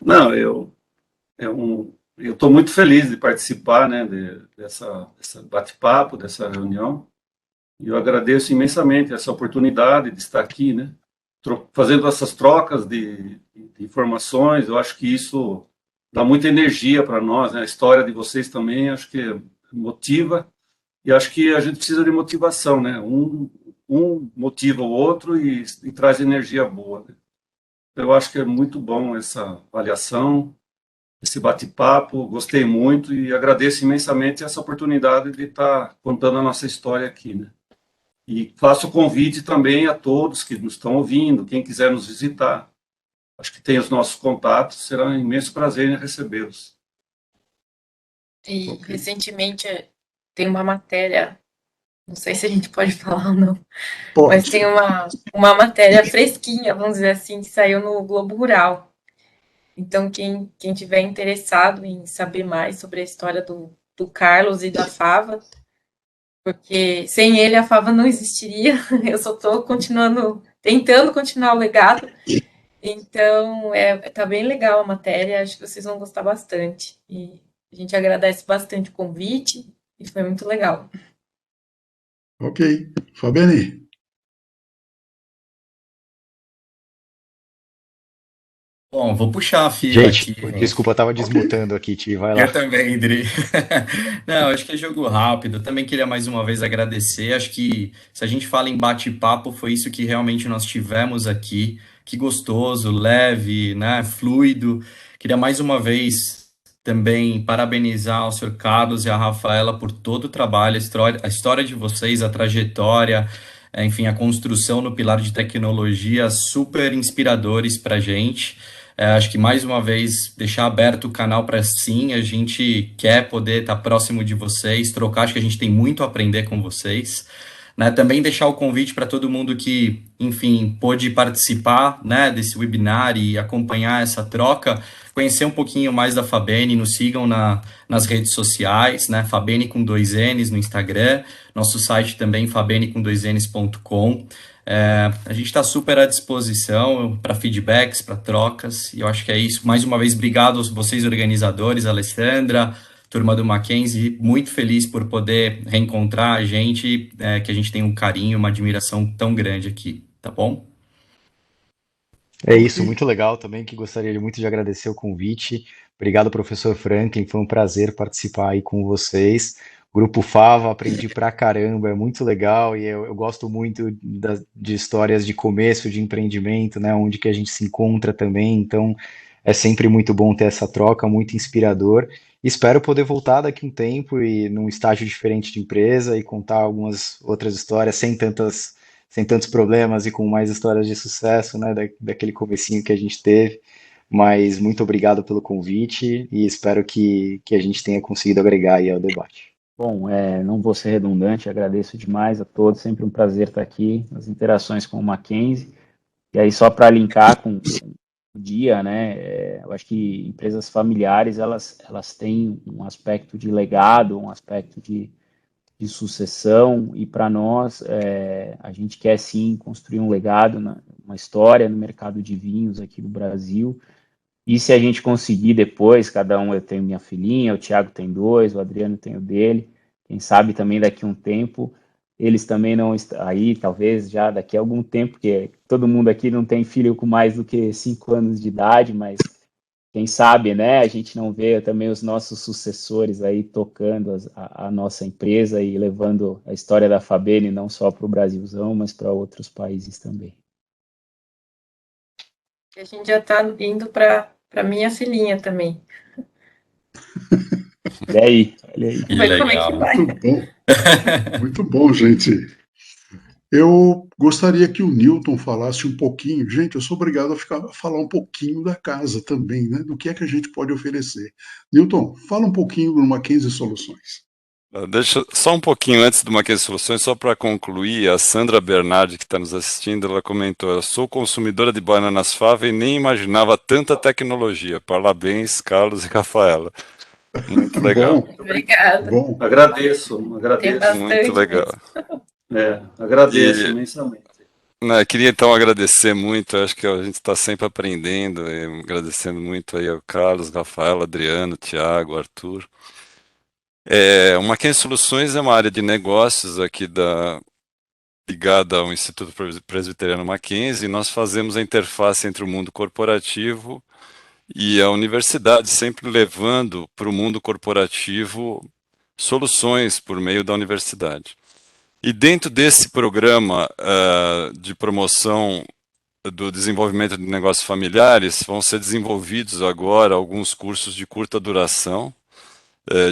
Não, eu estou muito feliz de participar, né, dessa bate-papo, dessa reunião. E eu agradeço imensamente essa oportunidade de estar aqui, né, fazendo essas trocas de informações. Eu acho que isso dá muita energia para nós, né? A história de vocês também acho que motiva, e acho que a gente precisa de motivação, né? Um motiva o outro e traz energia boa, né? Eu acho que é muito bom essa avaliação, esse bate-papo, gostei muito e agradeço imensamente essa oportunidade de estar contando a nossa história aqui, né? E faço o convite também a todos que nos estão ouvindo, quem quiser nos visitar. acho que tem os nossos contatos, será um imenso prazer em recebê-los. E Ok. recentemente tem uma matéria, não sei se a gente pode falar ou não, mas Pode. tem uma matéria fresquinha, vamos dizer assim, que saiu no Globo Rural. Então, quem tiver interessado em saber mais sobre a história do Carlos e da Fava, porque sem ele a Fava não existiria, eu só estou tentando continuar o legado. Então, tá bem legal a matéria, acho que vocês vão gostar bastante. E a gente agradece bastante o convite, e foi muito legal. Ok. Fabiane. Bom, vou puxar a fila Gente, aqui. desculpa, eu tava desmutando aqui, Ti, vai Eu lá. também, Dri. Não, acho que é jogo rápido. Também queria mais uma vez agradecer. Acho que se a gente fala em bate-papo, foi isso que realmente nós tivemos aqui. Que gostoso, leve, né, fluido. Queria mais uma vez também parabenizar ao Sr. Carlos e a Rafaela por todo o trabalho, a história de vocês, a trajetória, enfim, a construção no pilar de tecnologia, super inspiradores para a gente. Acho que mais uma vez deixar aberto o canal para sim, a gente quer poder estar próximo de vocês, trocar, acho que a gente tem muito a aprender com vocês. Né? Também deixar o convite para todo mundo que, enfim, pôde participar, né, desse webinar e acompanhar essa troca, conhecer um pouquinho mais da Fabene, nos sigam nas redes sociais, né, Fabene com 2 N's no Instagram, nosso site também, fabene com2ns.com. A gente está super à disposição para feedbacks, para trocas, e eu acho que é isso. Mais uma vez, obrigado aos vocês organizadores, Alessandra, turma do Mackenzie, muito feliz por poder reencontrar a gente, que a gente tem um carinho, uma admiração tão grande aqui, tá bom? É isso, muito legal também, que gostaria muito de agradecer o convite. Obrigado, professor Franklin, foi um prazer participar aí com vocês. Grupo Fava, aprendi pra caramba, é muito legal e eu gosto muito de histórias de começo, de empreendimento, né, onde que a gente se encontra também, então é sempre muito bom ter essa troca, muito inspirador. Espero poder voltar daqui a um tempo e num estágio diferente de empresa e contar algumas outras histórias sem tantos problemas e com mais histórias de sucesso, né, daquele comecinho que a gente teve. Mas muito obrigado pelo convite e espero que a gente tenha conseguido agregar aí ao debate. Bom, não vou ser redundante, agradeço demais a todos, sempre um prazer estar aqui nas interações com o Mackenzie. E aí, só para linkar com o dia, né, eu acho que empresas familiares, elas têm um aspecto de legado, um aspecto de sucessão, e para nós, a gente quer sim construir um legado, uma história no mercado de vinhos aqui no Brasil. E se a gente conseguir depois, cada um, eu tenho minha filhinha, o Thiago tem 2, o Adriano tem o dele, quem sabe também daqui a um tempo, eles também não estão aí, talvez já daqui a algum tempo, porque todo mundo aqui não tem filho com mais do que 5 anos de idade, mas quem sabe, né, a gente não vê também os nossos sucessores aí tocando a nossa empresa e levando a história da Fabene não só para o Brasilzão, mas para outros países também. A gente já está indo para minha filhinha também. Olha aí, olha aí. Que Mas como é que legal. vai? Muito bom. Muito bom, gente. Eu gostaria que o Newton falasse um pouquinho. Gente, eu sou obrigado a falar um pouquinho da casa também, né? Do que é que a gente pode oferecer. Newton, fala um pouquinho do Mackenzie Soluções. Deixa só um pouquinho antes do Mackenzie Soluções, só para concluir, a Sandra Bernardi, que está nos assistindo, ela comentou: eu sou consumidora de bananas Fava e nem imaginava tanta tecnologia. Parabéns, Carlos e Rafaela. Muito legal. Bom, Obrigada. bom. Agradeço, Tem agradeço. bastante Muito legal. Agradeço E, imensamente. né, queria então agradecer muito, acho que a gente está sempre aprendendo, e agradecendo muito aí ao Carlos, Rafael, Adriano, Tiago, Arthur. O Mackenzie Soluções é uma área de negócios aqui ligada ao Instituto Presbiteriano Mackenzie, e nós fazemos a interface entre o mundo corporativo e a universidade, sempre levando para o mundo corporativo soluções por meio da universidade. E dentro desse programa de promoção do desenvolvimento de negócios familiares, vão ser desenvolvidos agora alguns cursos de curta duração,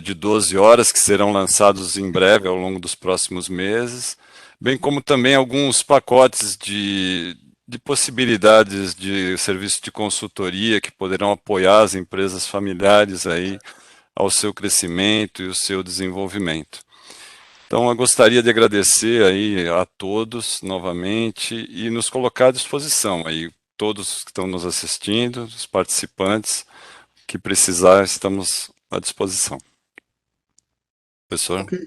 de 12 horas, que serão lançados em breve, ao longo dos próximos meses, bem como também alguns pacotes de de possibilidades de serviço de consultoria que poderão apoiar as empresas familiares aí ao seu crescimento e o seu desenvolvimento. Então, eu gostaria de agradecer aí a todos novamente e nos colocar à disposição aí, todos que estão nos assistindo, os participantes, que precisar, estamos à disposição. Professor? Ok.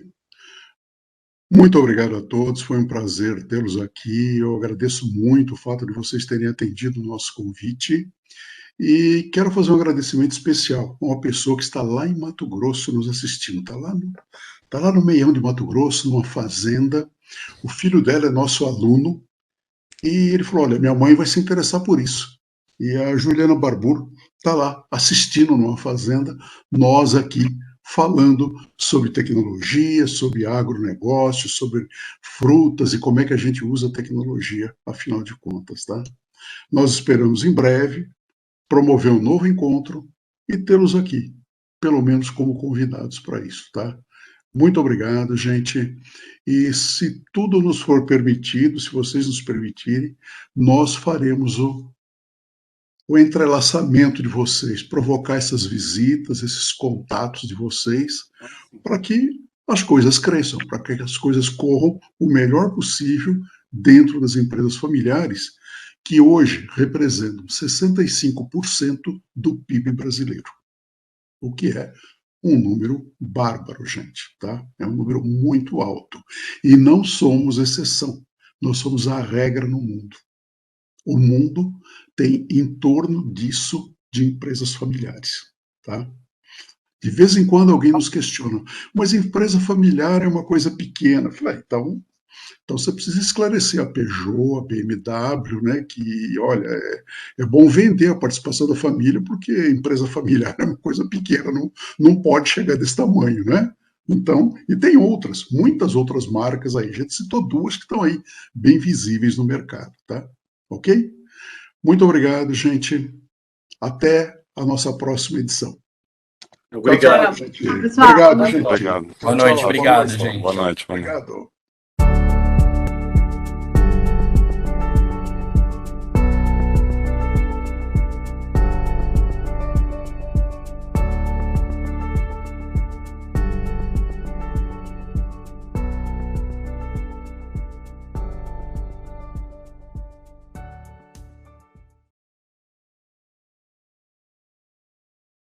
Muito obrigado a todos, foi um prazer tê-los aqui. Eu agradeço muito o fato de vocês terem atendido o nosso convite e quero fazer um agradecimento especial a uma pessoa que está lá em Mato Grosso nos assistindo. Está lá no meião de Mato Grosso, numa fazenda. O filho dela é nosso aluno e ele falou: olha, minha mãe vai se interessar por isso. E a Juliana Barbur está lá assistindo numa fazenda, nós aqui falando sobre tecnologia, sobre agronegócio, sobre frutas e como é que a gente usa a tecnologia, afinal de contas, tá? Nós esperamos em breve promover um novo encontro e tê-los aqui, pelo menos como convidados para isso, tá? Muito obrigado, gente. E se tudo nos for permitido, se vocês nos permitirem, nós faremos o entrelaçamento de vocês, provocar essas visitas, esses contatos de vocês, para que as coisas cresçam, para que as coisas corram o melhor possível dentro das empresas familiares, que hoje representam 65% do PIB brasileiro, o que é um número bárbaro, gente, tá? É um número muito alto. E não somos exceção, nós somos a regra no mundo. O mundo tem em torno disso de empresas familiares, tá? De vez em quando alguém nos questiona, mas empresa familiar é uma coisa pequena. Eu falei, então você precisa esclarecer a Peugeot, a BMW, né, que, olha, é bom vender a participação da família, porque a empresa familiar é uma coisa pequena, não pode chegar desse tamanho, né? Então, e tem outras, muitas outras marcas aí, a gente citou duas que estão aí bem visíveis no mercado, tá? Ok? Muito obrigado, gente. Até a nossa próxima edição. Obrigado. Tchau, gente. Pessoal, Obrigado, gente. Obrigado. Boa noite, obrigado, gente. Boa noite. Obrigado.